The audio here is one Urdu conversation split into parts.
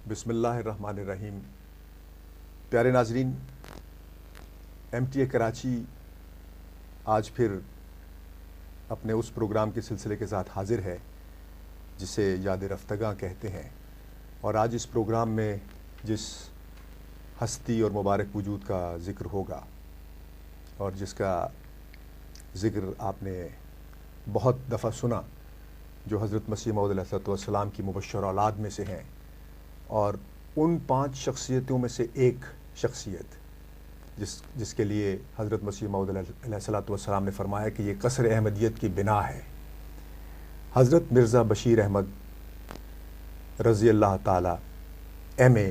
بسم اللہ الرحمن الرحیم۔ پیارے ناظرین، MTA کراچی آج پھر اپنے اس پروگرام کے سلسلے کے ساتھ حاضر ہے جسے یاد رفتگاں کہتے ہیں، اور آج اس پروگرام میں جس ہستی اور مبارک وجود کا ذکر ہوگا اور جس کا ذکر آپ نے بہت دفعہ سنا، جو حضرت مسیح موعود علیہ السلام کی مبشر اولاد میں سے ہیں، اور ان 5 شخصیتوں میں سے ایک شخصیت جس کے لیے حضرت مسیح موعود علیہ السلام نے فرمایا کہ یہ قصر احمدیت کی بنا ہے، حضرت مرزا بشیر احمد رضی اللہ تعالی ایم اے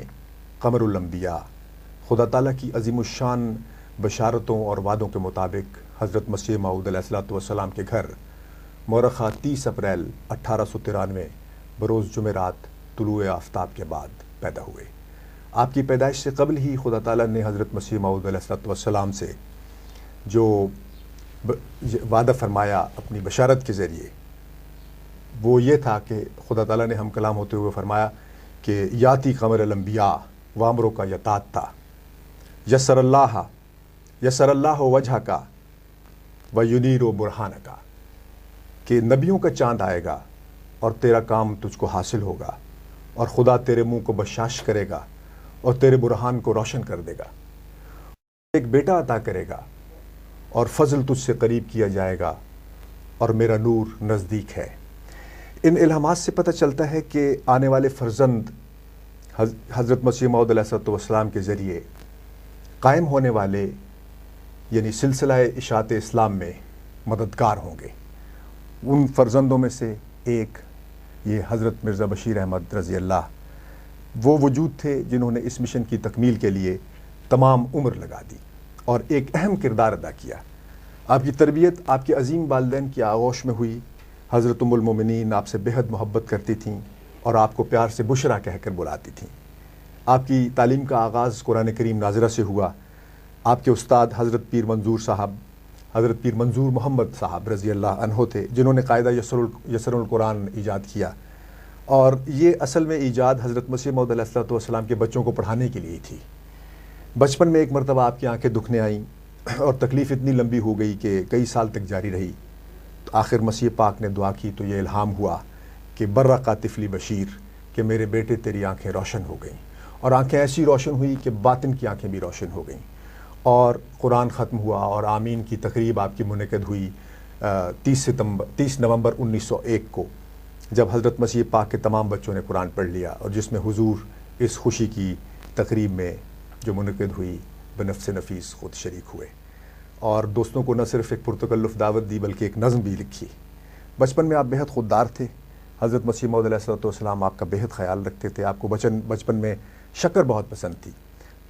قمر الانبیاء۔ خدا تعالیٰ کی عظیم الشان بشارتوں اور وعدوں کے مطابق حضرت مسیح موعود علیہ السلام کے گھر مورخہ 30 اپریل 1893 بروز جمعرات طلوع آفتاب کے بعد پیدا ہوئے۔ آپ کی پیدائش سے قبل ہی خدا تعالیٰ نے حضرت مسیح موعود علیہ السلام سے جو وعدہ فرمایا اپنی بشارت کے ذریعے، وہ یہ تھا کہ خدا تعالیٰ نے ہم کلام ہوتے ہوئے فرمایا کہ یاتی قمر الانبیاء وامروں کا یتات تھا یسر اللہ وجہ کا و ینیر و برہان کا، کہ نبیوں کا چاند آئے گا اور تیرا کام تجھ کو حاصل ہوگا، اور خدا تیرے منہ کو بشاش کرے گا اور تیرے برہان کو روشن کر دے گا، ایک بیٹا عطا کرے گا اور فضل تجھ سے قریب کیا جائے گا اور میرا نور نزدیک ہے۔ ان الہامات سے پتہ چلتا ہے کہ آنے والے فرزند حضرت مسیح موعود علیہ السلام کے ذریعے قائم ہونے والے یعنی سلسلہ اشاعت اسلام میں مددگار ہوں گے۔ ان فرزندوں میں سے ایک یہ حضرت مرزا بشیر احمد رضی اللہ، وہ وجود تھے جنہوں نے اس مشن کی تکمیل کے لیے تمام عمر لگا دی اور ایک اہم کردار ادا کیا۔ آپ کی تربیت آپ کے عظیم والدین کی آغوش میں ہوئی۔ حضرت ام المومنین آپ سے بہت محبت کرتی تھیں اور آپ کو پیار سے بشرا کہہ کر بلاتی تھیں۔ آپ کی تعلیم کا آغاز قرآن کریم ناظرہ سے ہوا۔ آپ کے استاد حضرت پیر منظور محمد صاحب رضی اللہ عنہ تھے، جنہوں نے قاعدہ یسر القرآن ایجاد کیا، اور یہ اصل میں ایجاد حضرت مسیح موعود علیہ السلام کے بچوں کو پڑھانے کے لیے تھی۔ بچپن میں ایک مرتبہ آپ کی آنکھیں دکھنے آئیں اور تکلیف اتنی لمبی ہو گئی کہ کئی سال تک جاری رہی۔ تو آخر مسیح پاک نے دعا کی تو یہ الہام ہوا کہ برقا طفلی بشیر، کہ میرے بیٹے تیری آنکھیں روشن ہو گئیں، اور آنکھیں ایسی روشن ہوئی کہ باطن کی آنکھیں بھی روشن ہو گئیں، اور قرآن ختم ہوا اور آمین کی تقریب آپ کی منعقد ہوئی 30 نومبر 1901 کو، جب حضرت مسیح پاک کے تمام بچوں نے قرآن پڑھ لیا، اور جس میں حضور اس خوشی کی تقریب میں جو منعقد ہوئی بنفس نفیس خود شریک ہوئے، اور دوستوں کو نہ صرف ایک پرتکلف دعوت دی بلکہ ایک نظم بھی لکھی۔ بچپن میں آپ بہت خوددار تھے۔ حضرت مسیح موعود علیہ السلام آپ کا بہت خیال رکھتے تھے۔ آپ کو بچپن میں شکر بہت پسند تھی،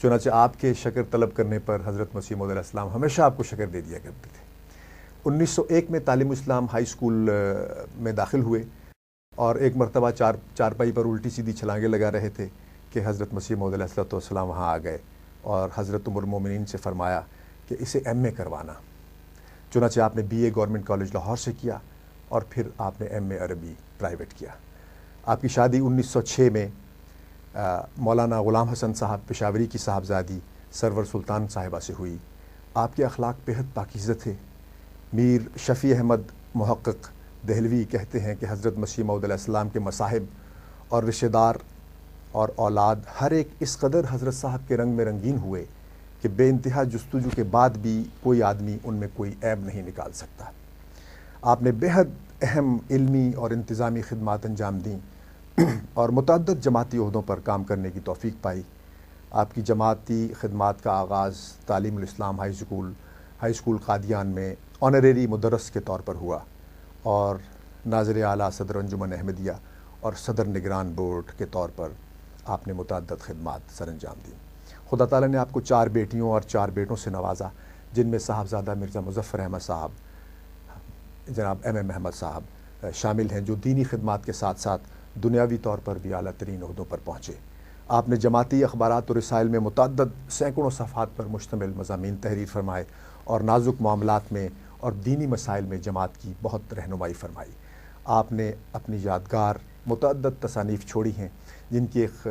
چنانچہ آپ کے شکر طلب کرنے پر حضرت مسیح موعود علیہ السلام ہمیشہ آپ کو شکر دے دیا کرتے تھے۔ 1901 میں تعلیم اسلام ہائی اسکول میں داخل ہوئے، اور ایک مرتبہ چارپائی پر الٹی سیدھی چھلانگیں لگا رہے تھے کہ حضرت مسیح موعود علیہ السلام وہاں آ گئے اور حضرت ام المومنین سے فرمایا کہ اسے MA کروانا۔ چنانچہ آپ نے BA گورنمنٹ کالج لاہور سے کیا، اور پھر آپ نے MA عربی پرائیویٹ کیا۔ آپ کی شادی 1906 میں مولانا غلام حسن صاحب پشاوری کی صاحبزادی سرور سلطان صاحبہ سے ہوئی۔ آپ کے اخلاق بہت پاکیزہ تھے۔ میر شفیع احمد محقق دہلوی کہتے ہیں کہ حضرت مسیح موعود علیہ السلام کے مصاحب اور رشتہ دار اور اولاد ہر ایک اس قدر حضرت صاحب کے رنگ میں رنگین ہوئے کہ بے انتہا جستجو کے بعد بھی کوئی آدمی ان میں کوئی عیب نہیں نکال سکتا۔ آپ نے بہت اہم علمی اور انتظامی خدمات انجام دیں اور متعدد جماعتی عہدوں پر کام کرنے کی توفیق پائی۔ آپ کی جماعتی خدمات کا آغاز تعلیم الاسلام ہائی اسکول قادیان میں آنریری مدرس کے طور پر ہوا، اور ناظر اعلیٰ صدر انجمن احمدیہ اور صدر نگران بورڈ کے طور پر آپ نے متعدد خدمات سر انجام دیں۔ خدا تعالیٰ نے آپ کو 4 بیٹیوں اور 4 بیٹوں سے نوازا، جن میں صاحبزادہ مرزا مظفر احمد صاحب، جناب MM احمد صاحب شامل ہیں، جو دینی خدمات کے ساتھ ساتھ دنیاوی طور پر بھی اعلیٰ ترین عہدوں پر پہنچے۔ آپ نے جماعتی اخبارات اور رسائل میں متعدد سینکڑوں صفحات پر مشتمل مضامین تحریر فرمائے، اور نازک معاملات میں اور دینی مسائل میں جماعت کی بہت رہنمائی فرمائی۔ آپ نے اپنی یادگار متعدد تصانیف چھوڑی ہیں، جن کی ایک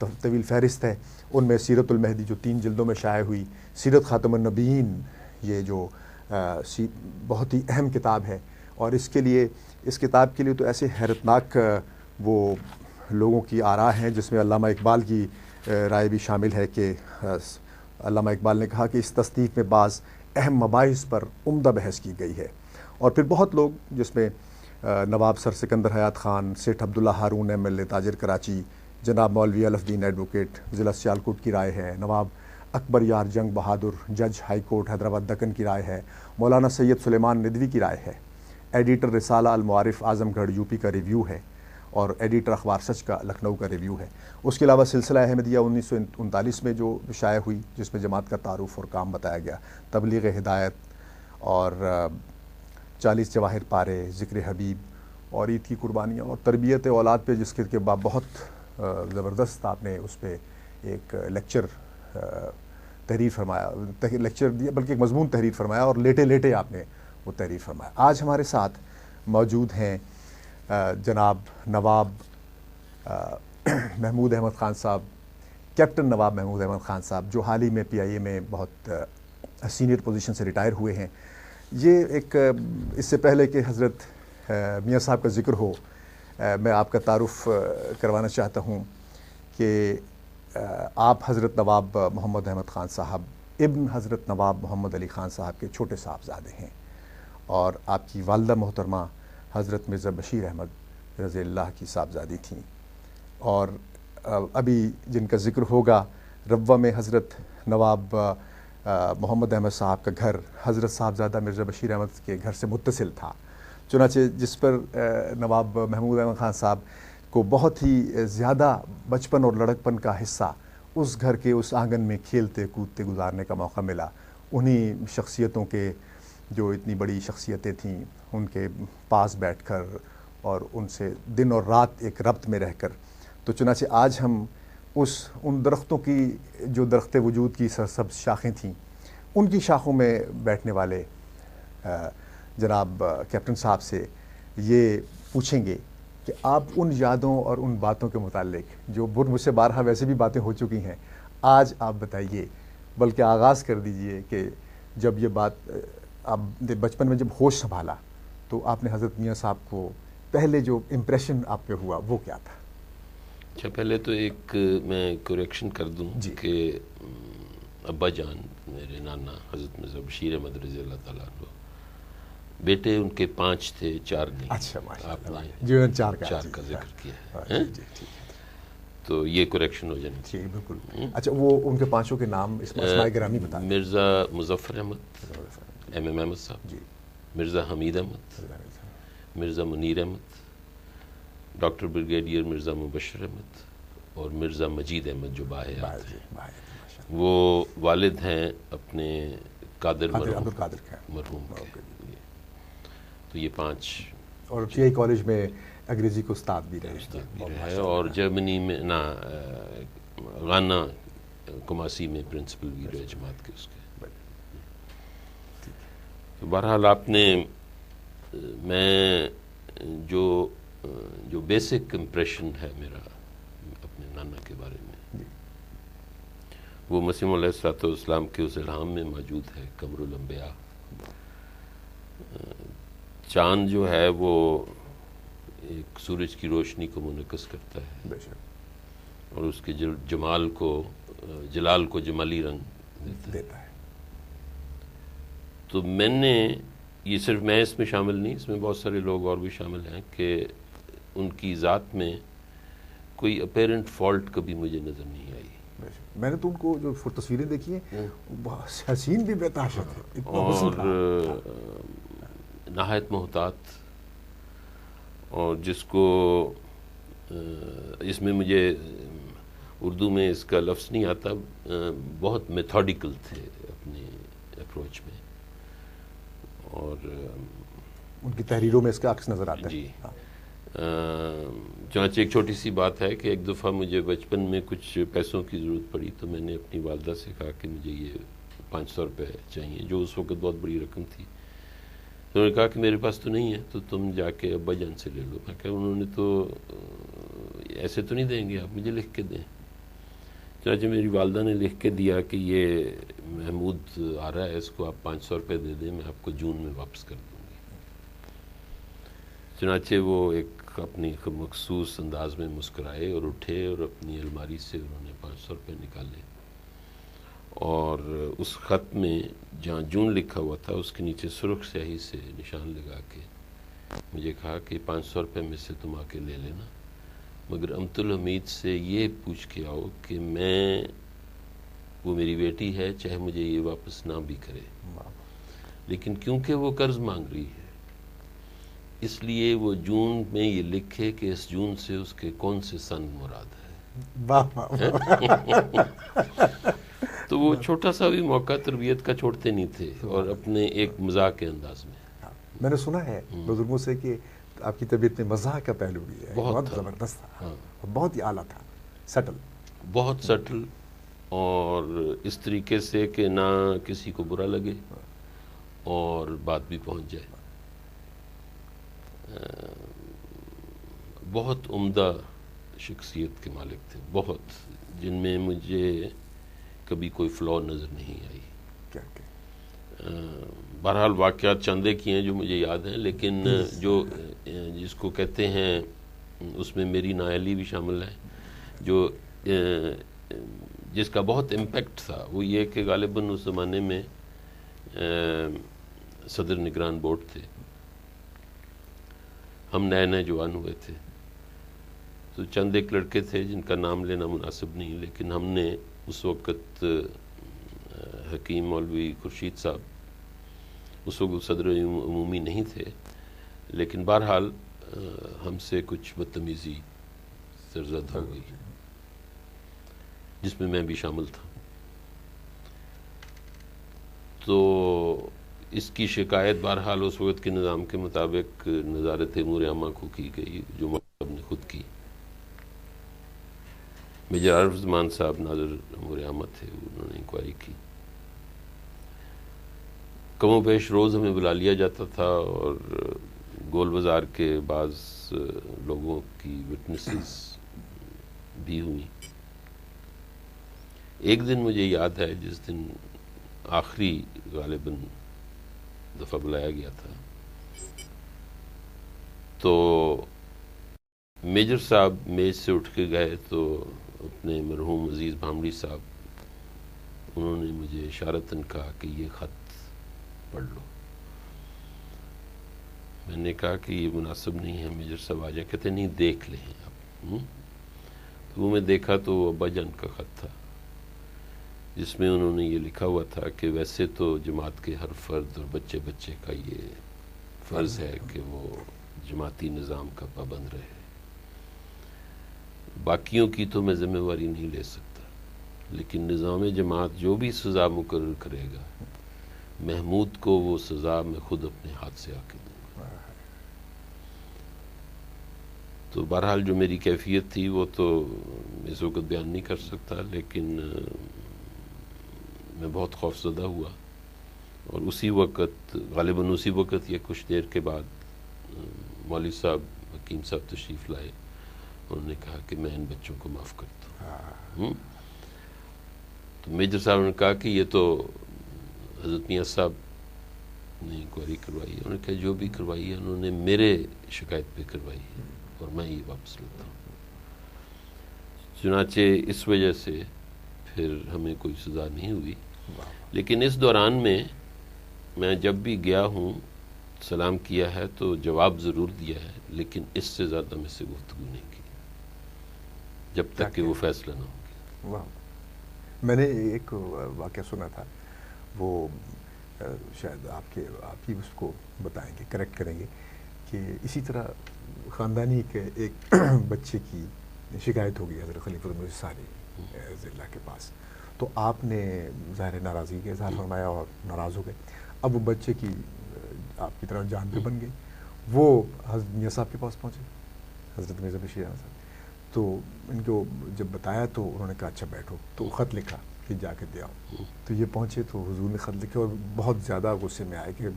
طویل فہرست ہے. ان میں سیرت المہدی جو 3 جلدوں میں شائع ہوئی، سیرت خاتم النبیین یہ جو بہت ہی اہم کتاب ہے، اور اس کتاب کے لیے تو ایسے حیرتناک وہ لوگوں کی آراء ہیں، جس میں علامہ اقبال کی رائے بھی شامل ہے کہ علامہ اقبال نے کہا کہ اس تصنیف میں بعض اہم مباحث پر عمدہ بحث کی گئی ہے. اور پھر بہت لوگ، جس میں نواب سر سکندر حیات خان، سیٹھ عبداللہ ہارون MLA تاجر کراچی، جناب مولوی الف دین ایڈوکیٹ ضلع سیالکوٹ کی رائے ہے، نواب اکبر یار جنگ بہادر جج ہائی کورٹ حیدرآباد دکن کی رائے ہے، مولانا سید سلیمان ندوی کی رائے ہے، ایڈیٹر رسالہ المعارف اعظم گڑھ UP کا ریویو ہے، اور ایڈیٹر اخبار سچ کا لکھنؤ کا ریویو ہے. اس کے علاوہ سلسلہ احمدیہ 1939 میں جو شائع ہوئی، جس میں جماعت کا تعارف اور کام بتایا گیا، تبلیغ ہدایت اور 40 جواہر پارے، ذکر حبیب اور عید کی قربانیاں اور تربیت اولاد پہ، جس کے بعد بہت زبردست آپ نے اس پہ ایک لیکچر تحریر فرمایا، لیکچر دیا بلکہ ایک مضمون تحریر فرمایا، اور لیٹے لیٹے آپ نے وہ تحریر فرمایا. آج ہمارے ساتھ موجود ہیں جناب نواب محمود احمد خان صاحب، کیپٹن نواب محمود احمد خان صاحب، جو حال ہی میں PIA میں بہت سینئر پوزیشن سے ریٹائر ہوئے ہیں. یہ ایک اس سے پہلے کہ حضرت میاں صاحب کا ذکر ہو، میں آپ کا تعارف کروانا چاہتا ہوں کہ آپ حضرت نواب محمد احمد خان صاحب ابن حضرت نواب محمد علی خان صاحب کے چھوٹے صاحبزادے ہیں، اور آپ کی والدہ محترمہ حضرت مرزا بشیر احمد رضی اللہ کی صاحبزادی تھیں. اور ابھی جن کا ذکر ہوگا، ربوہ میں حضرت نواب محمد احمد صاحب کا گھر حضرت صاحبزادہ مرزا بشیر احمد کے گھر سے متصل تھا، چنانچہ جس پر نواب محمود احمد خان صاحب کو بہت ہی زیادہ بچپن اور لڑکپن کا حصہ اس گھر کے اس آنگن میں کھیلتے کودتے گزارنے کا موقع ملا. انہی شخصیتوں کے، جو اتنی بڑی شخصیتیں تھیں، ان کے پاس بیٹھ کر اور ان سے دن اور رات ایک ربط میں رہ کر، تو چنانچہ آج ہم ان درختوں کی، جو درخت وجود کی سرسبز شاخیں تھیں، ان کی شاخوں میں بیٹھنے والے جناب کیپٹن صاحب سے یہ پوچھیں گے کہ آپ ان یادوں اور ان باتوں کے متعلق، جو مجھ سے بارہا ویسے بھی باتیں ہو چکی ہیں، آج آپ بتائیے، بلکہ آغاز کر دیجئے کہ جب یہ بات آپ بچپن میں جب ہوش سنبھالا تو آپ نے حضرت میاں صاحب کو پہلے جو امپریشن آپ پہ ہوا وہ کیا تھا؟ اچھا، پہلے تو ایک میں کوریکشن کر دوں کہ ابا جان میرے نانا حضرت مرزا بشیر احمد رضی اللہ تعالیٰ عنہ، بیٹے ان کے 5 تھے، 4 نہیں. اچھا، آپ نے جو 4 کا ذکر کیا ہے، تو یہ کوریکشن ہو جانا چاہیے. بالکل. اچھا، وہ ان کے 5 کے نام اسماء گرامی بتا دیں. مرزا مظفر احمد MM احمد صاحب، مرزا حمید احمد، مرزا منیر احمد، ڈاکٹر بریگیڈیئر مرزا مبشر احمد، اور مرزا مجید احمد جو باحیات ہیں. وہ والد ہیں اپنے قادر مرحوم کے. تو یہ 5. اور PI کالج میں انگریزی کو استاد بھی رہے، اور جرمنی میں غانا کماسی میں پرنسپل بھی رہے جماعت کے اس کے. تو بہرحال آپ نے، میں جو بیسک امپریشن ہے میرا اپنے نانا کے بارے میں، وہ مسیح علیہ الصلوۃ والسلام کے اس الہام میں موجود ہے. قمر الانبیاء، چاند جو ہے وہ ایک سورج کی روشنی کو منعکس کرتا ہے، اور اس کے جمال کو، جلال کو جمالی رنگ دیتا ہے. تو میں نے، یہ صرف میں اس میں شامل نہیں، اس میں بہت سارے لوگ اور بھی شامل ہیں، کہ ان کی ذات میں کوئی اپیرنٹ فالٹ کبھی مجھے نظر نہیں آئی. میں نے تو ان کو جو تصویریں دیکھی ہیں، حسین بھی بےتحاشا تھے، اور نہایت محتاط، اور جس کو اس میں مجھے اردو میں اس کا لفظ نہیں آتا، بہت میتھوڈیکل تھے اپنے اپروچ میں، اور ان کی تحریروں میں اس کا عکس نظر آتا ہے. جی. چنانچہ ایک چھوٹی سی بات ہے کہ ایک دفعہ مجھے بچپن میں کچھ پیسوں کی ضرورت پڑی، تو میں نے اپنی والدہ سے کہا کہ مجھے یہ 500 روپے چاہیے، جو اس وقت بہت بڑی رقم تھی. تو انہوں نے کہا کہ میرے پاس تو نہیں ہے، تو تم جا کے ابا جان سے لے لو. میں کہا انہوں نے تو ایسے تو نہیں دیں گے، آپ مجھے لکھ کے دیں. چنانچہ میری والدہ نے لکھ کے دیا کہ یہ محمود آ رہا ہے، اس کو آپ 500 روپے دے دیں، میں آپ کو جون میں واپس کر دوں گی۔ چنانچہ وہ ایک اپنی مخصوص انداز میں مسکرائے اور اٹھے اور اپنی الماری سے انہوں نے 500 روپے نکالے، اور اس خط میں جہاں جون لکھا ہوا تھا اس کے نیچے سرخ سیاہی سے نشان لگا کے مجھے کہا کہ 500 روپے میں سے تم آ کے لے لینا، مگر امت الحمید سے یہ پوچھ کے آؤ کہ وہ میری بیٹی ہے، چاہے مجھے یہ واپس نہ بھی کرے، لیکن کیونکہ وہ قرض مانگ رہی ہے اس لیے وہ جون میں یہ لکھے کہ اس جون سے اس کے کون سے سن مراد ہے۔ تو وہ چھوٹا سا بھی موقع تربیت کا چھوڑتے نہیں تھے، اور اپنے ایک مزاح کے انداز میں۔ میں نے سنا ہے بزرگوں سے کہ آپ کی طبیعت میں مزاح کا پہلو بھی ہے، بہت زبردست تھا، بہت ہی اعلیٰ تھا، سٹل، بہت سٹل، اور اس طریقے سے کہ نہ کسی کو برا لگے اور بات بھی پہنچ جائے۔ بہت عمدہ شخصیت کے مالک تھے، بہت، جن میں مجھے کبھی کوئی فلاء نظر نہیں آئی۔ بہرحال واقعات چندے کی ہیں جو مجھے یاد ہیں، لیکن جو جس کو کہتے ہیں اس میں میری نااہلی بھی شامل ہے، جو جس کا بہت امپیکٹ تھا، وہ یہ کہ غالباً اس زمانے میں صدر نگران بورڈ تھے، ہم نئے نئے جوان ہوئے تھے، تو چند ایک لڑکے تھے جن کا نام لینا مناسب نہیں، لیکن ہم نے اس وقت حکیم مولوی خورشید صاحب اس وقت صدر عمومی نہیں تھے، لیکن بہرحال ہم سے کچھ بدتمیزی سرزد ہو گئی جس میں میں بھی شامل تھا۔ تو اس کی شکایت بہرحال اس وقت کے نظام کے مطابق نظارت امور عامہ کو کی گئی، جو مکتب نے خود کی۔ میجر عارف زمان صاحب ناظر امور عامہ تھے، انہوں نے انکوائری کی۔ کم و بیش روز ہمیں بلا لیا جاتا تھا، اور گول بازار کے بعض لوگوں کی وٹنسز بھی ہوئی۔ ایک دن مجھے یاد ہے جس دن آخری غالباً دفعہ بلایا گیا تھا، تو میجر صاحب میز سے اٹھ کے گئے تو اپنے مرحوم عزیز بھامڑی صاحب، انہوں نے مجھے اشارتاً کہا کہ یہ خط پڑھ لو۔ میں نے کہا کہ یہ مناسب نہیں ہے، میجر صاحب آ جائیں۔ کہتے نہیں، دیکھ لیں آپ۔ تو وہ میں دیکھا تو وہ ابا جان کا خط تھا، جس میں انہوں نے یہ لکھا ہوا تھا کہ ویسے تو جماعت کے ہر فرد اور بچے بچے کا یہ فرض ہے کہ وہ جماعتی نظام کا پابند رہے، باقیوں کی تو میں ذمہ داری نہیں لے سکتا، لیکن نظام جماعت جو بھی سزا مقرر کرے گا، محمود کو وہ سزا میں خود اپنے ہاتھ سے آ کے دوں گا۔ تو بہرحال جو میری کیفیت تھی وہ تو اس وقت بیان نہیں کر سکتا، لیکن میں بہت خوف زدہ ہوا، اور اسی وقت غالباً اسی وقت یا کچھ دیر کے بعد مولوی صاحب حکیم صاحب تشریف لائے، انہوں نے کہا کہ میں ان بچوں کو معاف کرتا ہوں۔ تو میجر صاحب نے کہا کہ یہ تو حضرت میاں صاحب نے انکوائری کروائی ہے، انہوں نے کہا جو بھی کروائی ہے انہوں نے میرے شکایت پہ کروائی ہے، اور میں یہ واپس لیتا ہوں۔ چنانچہ اس وجہ سے پھر ہمیں کوئی سزا نہیں ہوئی، لیکن اس دوران میں جب بھی گیا ہوں سلام کیا ہے تو جواب ضرور دیا ہے، لیکن اس سے زیادہ میں سے گفتگو نہیں کی جب تک کہ وہ فیصلہ نہ ہو گیا۔ میں نے ایک واقعہ سنا تھا، وہ شاید آپ ہی اس کو بتائیں گے، کریکٹ کریں گے، کہ اسی طرح خاندانی کے ایک بچے کی شکایت ہو گئی حضرت خلیفۃ المسیح ثانی رضی اللہ کے پاس، تو آپ نے ظاہر ناراضگی کا اظہار فرمایا اور ناراض ہو گئے۔ اب وہ بچے کی آپ کی طرح جان پہ بن گئی، وہ حضرت میاں صاحب کے پاس پہنچے، حضرت مرزا بشیر احمد صاحب، تو ان کو جب بتایا تو انہوں نے کہا اچھا بیٹھو، تو خط لکھا کہ جا کے دے آؤ۔ تو یہ پہنچے تو حضور نے خط لکھے اور بہت زیادہ غصے میں آئے کہ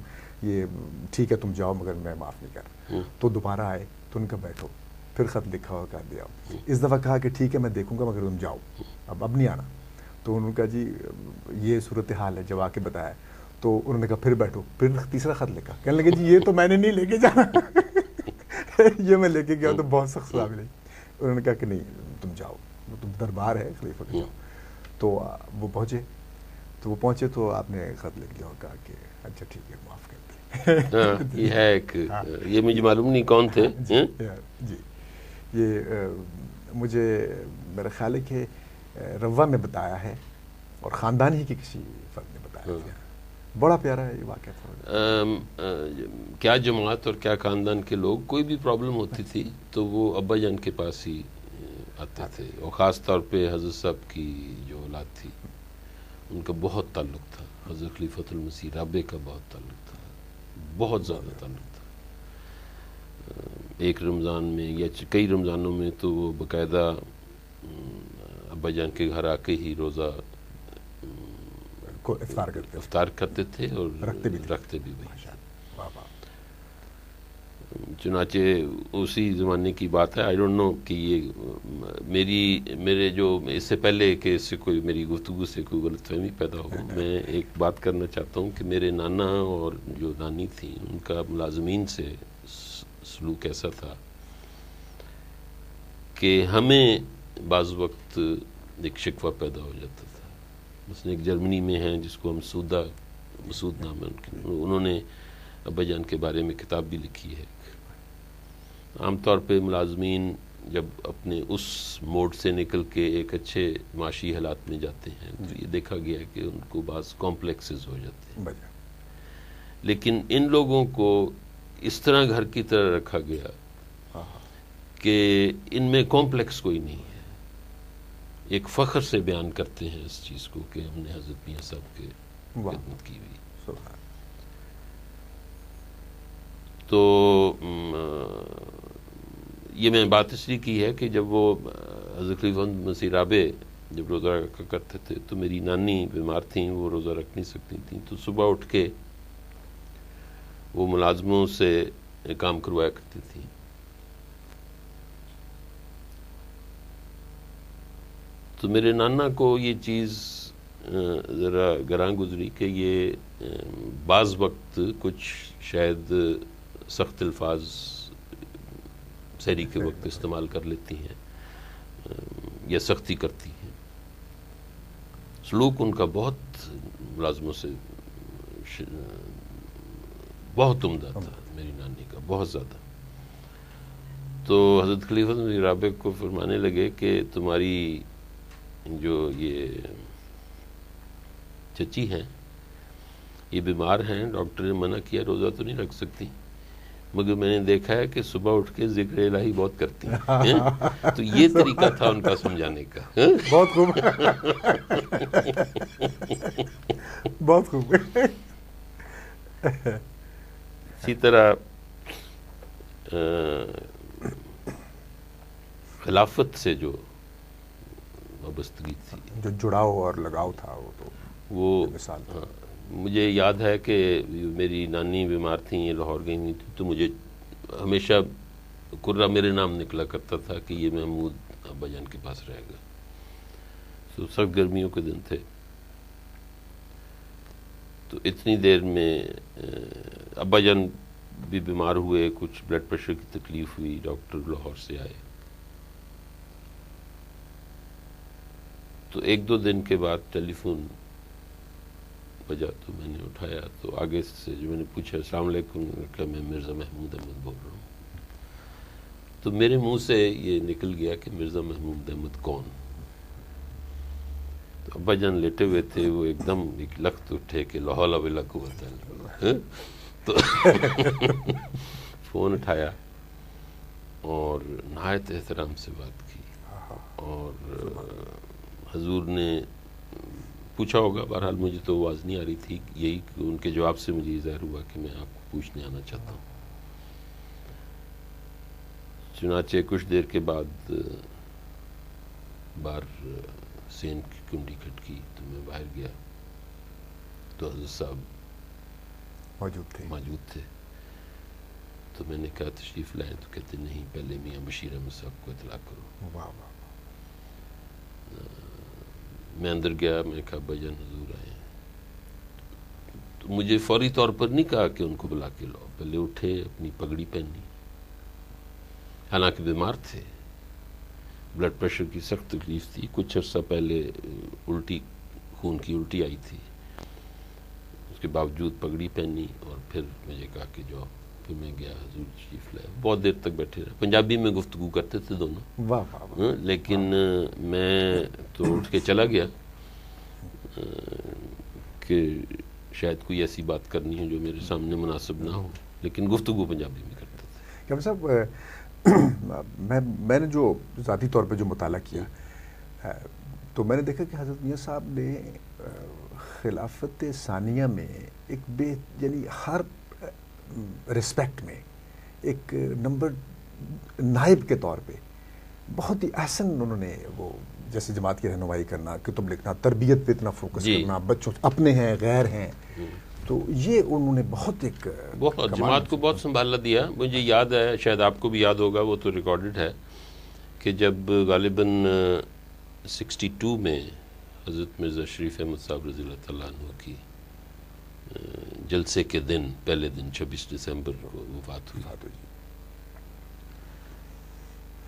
یہ ٹھیک ہے تم جاؤ مگر میں معاف نہیں کر رہا۔ تو دوبارہ آئے تو ان کا بیٹھو، پھر خط لکھا اور کر دیا. اس دفعہ کہا کہ ٹھیک ہے میں دیکھوں گا مگر تم جاؤ, اب نہیں آنا. تو انہوں نے کہا جی یہ صورتحال ہے, جب آ کے بتایا تو انہوں نے کہا پھر بیٹھو. پھر تیسرا خط لکھا, کہنے لگے جی یہ تو میں نے نہیں لے کے جانا, یہ میں لے کے گیا تو بہت سخت سزا ملی. انہوں نے کہا کہ نہیں تم جاؤ, تم دربار ہے خلیفہ کا, جاؤ. تو وہ پہنچے تو آپ نے خط لکھ دیا اور کہا کہ اچھا ٹھیک ہے معاف کر دیں. یہ ہے ایک, یہ مجھے معلوم نہیں کون تھے. جی یہ مجھے میرا خیال ہے کہ روا میں بتایا ہے اور خاندان ہی کے کسی فرد نے بتایا ہے. بڑا پیارا ہے یہ واقعہ تھا. کیا جماعت اور کیا خاندان کے لوگ, کوئی بھی پرابلم ہوتی تھی تو وہ ابا جان کے پاس ہی آتے تھے, اور خاص طور پہ حضرت صاحب کی جو اولاد تھی ان کا بہت تعلق تھا. حضرت خلیفۃ المسیح رابع کا بہت تعلق تھا, بہت زیادہ تعلق تھا. ایک رمضان میں یا کئی رمضانوں میں تو وہ باقاعدہ ابا جان کے گھر آ کے ہی روزہ کو افطار کرتے تھے اور رکھتے بھی وہی. چنانچہ اسی زمانے کی بات ہے. آئی ڈونٹ نو کہ یہ میرے جو اس سے پہلے کہ اس سے کوئی میری گفتگو سے کوئی غلط فہمی پیدا ہو, میں ایک بات کرنا چاہتا ہوں کہ میرے نانا اور جو نانی تھیں ان کا ملازمین سے سلوک ایسا تھا کہ ہمیں بعض وقت ایک شکوہ پیدا ہو جاتا تھا. مثلا ایک جرمنی میں ہیں جس کو ہم مسعود نام ہے, انہوں نے ابا جان کے بارے میں کتاب بھی لکھی ہے. عام طور پہ ملازمین جب اپنے اس موڈ سے نکل کے ایک اچھے معاشی حالات میں جاتے ہیں تو یہ دیکھا گیا ہے کہ ان کو بعض کمپلیکسز ہو جاتے ہیں. لیکن ان لوگوں کو اس طرح گھر کی طرح رکھا گیا کہ ان میں کمپلیکس کوئی نہیں ہے. ایک فخر سے بیان کرتے ہیں اس چیز کو کہ ہم نے حضرت میاں صاحب کے خدمت کی ہوئی. تو یہ میں بات اس لیے کی ہے کہ جب وہ حضرت خلیفہ مسیح رابع جب روزہ رکھا کرتے تھے تو میری نانی بیمار تھیں, وہ روزہ رکھ نہیں سکتی تھیں, تو صبح اٹھ کے وہ ملازموں سے کام کروایا کرتی تھیں. تو میرے نانا کو یہ چیز ذرا گراں گزری کہ یہ بعض وقت کچھ شاید سخت الفاظ سحری کے وقت استعمال کر لیتی ہیں یا سختی کرتی ہیں. سلوک ان کا بہت ملازموں سے بہت عمدہ تھا, میری نانی کا بہت زیادہ. تو حضرت خلیفہ مسیح رابع کو فرمانے لگے کہ تمہاری جو یہ چچی ہیں یہ بیمار ہیں, ڈاکٹر نے منع کیا روزہ تو نہیں رکھ سکتی, مگر میں نے دیکھا ہے کہ صبح اٹھ کے ذکر الہی بہت کرتی ہیں. تو یہ طریقہ تھا ان کا سمجھانے کا. بہت خوب, بہت خوب. اسی طرح خلافت سے جو وابستگی تھی, جو جڑاؤ اور لگاؤ تھا, وہ مثال. مجھے یاد ہے کہ میری نانی بیمار تھیں, یہ لاہور گئی ہوئی تھی, تو مجھے ہمیشہ کرہ میرے نام نکلا کرتا تھا کہ یہ محمود ابا جان کے پاس رہے گا. تو سخت گرمیوں کے دن تھے, تو اتنی دیر میں ابا جان بھی بیمار ہوئے, کچھ بلڈ پریشر کی تکلیف ہوئی, ڈاکٹر لاہور سے آئے. تو ایک دو دن کے بعد ٹیلی فون بجا تو میں نے اٹھایا, تو آگے سے جو میں نے پوچھا السلام علیکم, کہ میں مرزا محمود احمد بول رہا ہوں. تو میرے منہ سے یہ نکل گیا کہ مرزا محمود احمد کون. تو ابا جان لیٹے ہوئے تھے, وہ ایک دم ایک لخت اٹھے کہ لا حول ولا قوت الا باللہ. تو فون اٹھایا اور نہایت احترام سے بات کی, اور حضور نے پوچھا ہوگا, بہرحال مجھے تو آواز نہیں آ رہی تھی, یہی کہ ان کے جواب سے مجھے ظاہر ہوا کہ میں آپ کو پوچھنے آنا چاہتا ہوں. چنانچہ کچھ دیر کے بعد بار سین کی کنڈی کھٹکی, تو میں باہر گیا تو حضرت صاحب موجود تھے. تو تو میں نے کہا تشریف لائیں، تو کہتے نہیں پہلے میاں بشیر احمد صاحب کو اطلاع کرو. واہ واہ. میں اندر گیا، میں کہا ابا جان حضور آئے ہیں. تو مجھے فوری طور پر نہیں کہا کہ ان کو بلا کے لاؤ، پہلے اٹھے، اپنی پگڑی پہنی، حالانکہ بیمار تھے، بلڈ پریشر کی سخت تکلیف تھی، کچھ عرصہ پہلے الٹی، خون کی الٹی آئی تھی. اس کے باوجود پگڑی پہنی اور پھر مجھے کہا کہ جاؤ. پھر میں گیا، حضور تشریف لائے، بہت دیر تک بیٹھے رہے. پنجابی میں گفتگو کرتے تھے دونوں. واہ واہ واہ. لیکن میں تو اٹھ کے چلا گیا کہ شاید کوئی ایسی بات کرنی ہے جو میرے سامنے مناسب نہ ہو، لیکن گفتگو پنجابی میں کرتے تھے. کیمرا صاحب، میں نے جو ذاتی طور پہ جو مطالعہ کیا تو میں نے دیکھا کہ حضرت میاں صاحب نے خلافت ثانیہ میں ایک یعنی ہر رسپیکٹ میں ایک نمبر نائب کے طور پہ بہت ہی احسن انہوں نے، وہ جیسے جماعت کی رہنمائی کرنا، کتب لکھنا، تربیت پہ اتنا فوکس کرنا، بچوں اپنے ہیں غیر ہیں، تو یہ انہوں نے بہت جماعت کو بہت سنبھالا دیا. مجھے یاد ہے، شاید آپ کو بھی یاد ہوگا، وہ تو ریکارڈڈ ہے، کہ جب غالباً 62 میں حضرت مرزا شریف احمد صاحب رضی اللہ تعالیٰ عنہ کی جلسے کے دن، پہلے دن 26 دسمبر کو وفات ہوئی.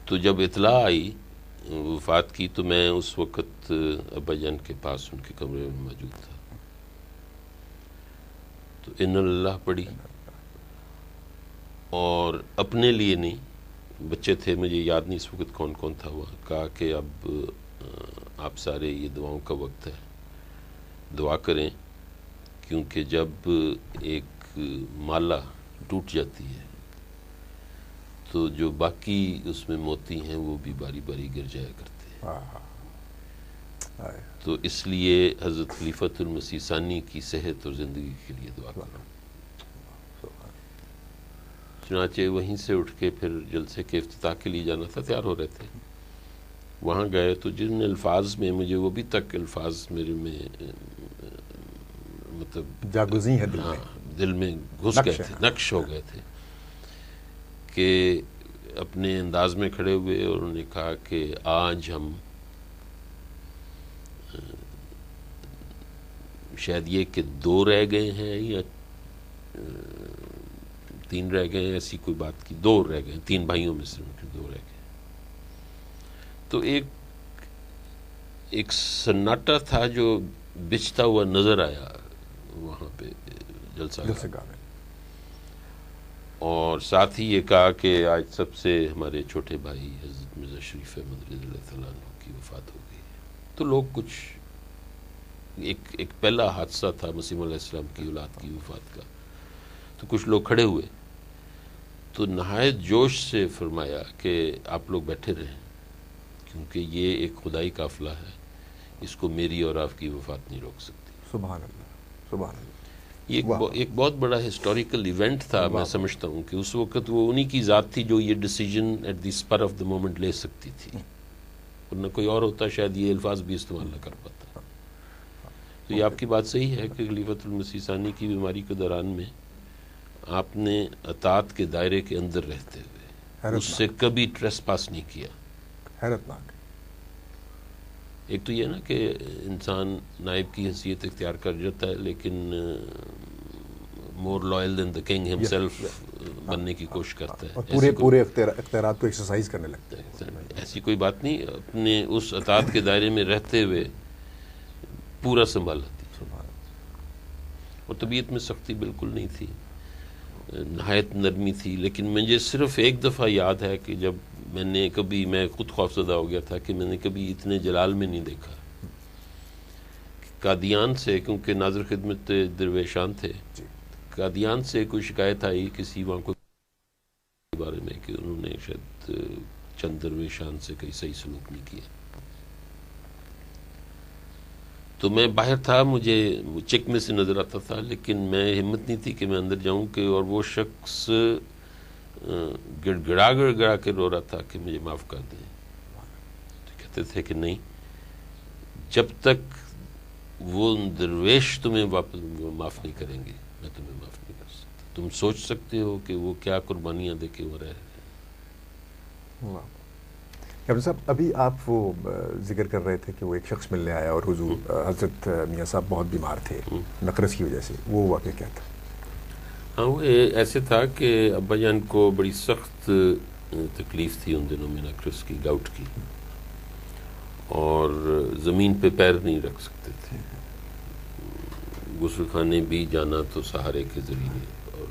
تو جب اطلاع آئی وفات کی تو میں اس وقت ابا جان کے پاس ان کے کمرے میں موجود تھا. تو ان اللہ پڑھی، اور اپنے لیے نہیں، بچے تھے، مجھے یاد نہیں اس وقت کون کون تھا وہاں، کہا کہ اب آپ سارے یہ دعاؤں کا وقت ہے، دعا کریں، کیونکہ جب ایک مالا ٹوٹ جاتی ہے تو جو باقی اس میں موتی ہیں وہ بھی باری باری گر جایا کرتے ہیں. تو اس لیے حضرت خلیفۃ المسیح ثانی کی صحت اور زندگی کے لیے دعا کرو. چنانچہ وہیں سے اٹھ کے پھر جلسے کے افتتاح کے لیے جانا تھا، تیار ہو رہے تھے. وہاں گئے تو جن الفاظ میں مجھے وہ بھی تک الفاظ میرے میں مطلب جاگزیں ہیں دل میں گھس گئے تھے، نقش ہو گئے تھے، کہ اپنے انداز میں کھڑے ہوئے اور انہوں نے کہا کہ آج ہم شاید یہ کہ 2 رہ گئے ہیں یا 3 رہ گئے ہیں، ایسی کوئی بات کی، 2 رہ گئے، 3 بھائیوں میں سے ان کے 2 رہ گئے. تو ایک سناٹا تھا جو بچھتا ہوا نظر آیا وہاں پہ جلسہ گاہ میں، اور ساتھ ہی یہ کہا کہ آج سب سے ہمارے چھوٹے بھائی حضرت مرزا شریف احمد رضی اللہ تعالیٰ عنہ کی وفات ہو گئی. تو لوگ کچھ ایک پہلا حادثہ تھا مسیح علیہ السلام کی اولاد کی وفات کا، تو کچھ لوگ کھڑے ہوئے تو نہایت جوش سے فرمایا کہ آپ لوگ بیٹھے رہیں، کیونکہ یہ ایک خدائی قافلہ ہے، اس کو میری اور آپ کی وفات نہیں روک سکتی. سبحان اللہ، سبحان اللہ. یہ ایک بہت بڑا ہسٹوریکل ایونٹ تھا. میں سمجھتا ہوں کہ اس وقت وہ انہی کی ذات تھی جو یہ decision at the spur of the moment لے سکتی تھی، ورنہ کوئی اور ہوتا شاید یہ الفاظ بھی استعمال نہ کر پاتا. تو یہ آپ کی بات صحیح ہے کہ خلیفۃ المسیح ثانی کی بیماری کے دوران میں آپ نے اطاعت کے دائرے کے اندر رہتے ہوئے اس سے کبھی ٹریس پاس نہیں کیا. حیرتناک. ایک تو یہ نا کہ انسان نائب کی حیثیت اختیار کر جاتا ہے، لیکن more loyal than the king himself بننے کی کوشش کرتا ہے، پورے اختیارات کو ایکسرسائز کرنے لگتا ہے. ایسی کوئی بات نہیں، اپنے اس اطاعت کے دائرے میں رہتے ہوئے پورا سنبھالا تھی. اور طبیعت میں سختی بالکل نہیں تھی، نہایت نرمی تھی. لیکن مجھے صرف ایک دفعہ یاد ہے کہ جب میں خود خوفزدہ ہو گیا تھا کہ میں نے کبھی اتنے جلال میں نہیں دیکھا. قادیان سے، کیونکہ ناظر خدمت درویشان تھے، قادیان سے کوئی شکایت آئی کسی وہاں کو کے بارے میں کہ انہوں نے شاید چند درویشان سے کہیں صحیح سلوک نہیں کیا. تو میں باہر تھا، مجھے چیک میں سے نظر آتا تھا، لیکن میں ہمت نہیں تھی کہ میں اندر جاؤں کہ اور وہ شخص گڑ گڑا کے رو رہا تھا کہ مجھے معاف کر دیں. تو کہتے تھے کہ نہیں، جب تک وہ درویش تمہیں واپس معاف نہیں کریں گے میں تمہیں معاف نہیں کر سکتا. تم سوچ سکتے ہو کہ وہ کیا قربانیاں دے کے وہ رہے. کیپٹن صاحب ابھی آپ وہ ذکر کر رہے تھے کہ وہ ایک شخص ملنے آیا اور حضور حضرت میاں صاحب بہت بیمار تھے نقرس کی وجہ سے، وہ واقعہ کیا تھا؟ ہاں وہ ایسے تھا کہ ابا جان کو بڑی سخت تکلیف تھی ان دنوں میں نقرس کی، گاؤٹ کی، اور زمین پہ پیر نہیں رکھ سکتے تھے. غسل خانے بھی جانا تو سہارے کے ذریعے. اور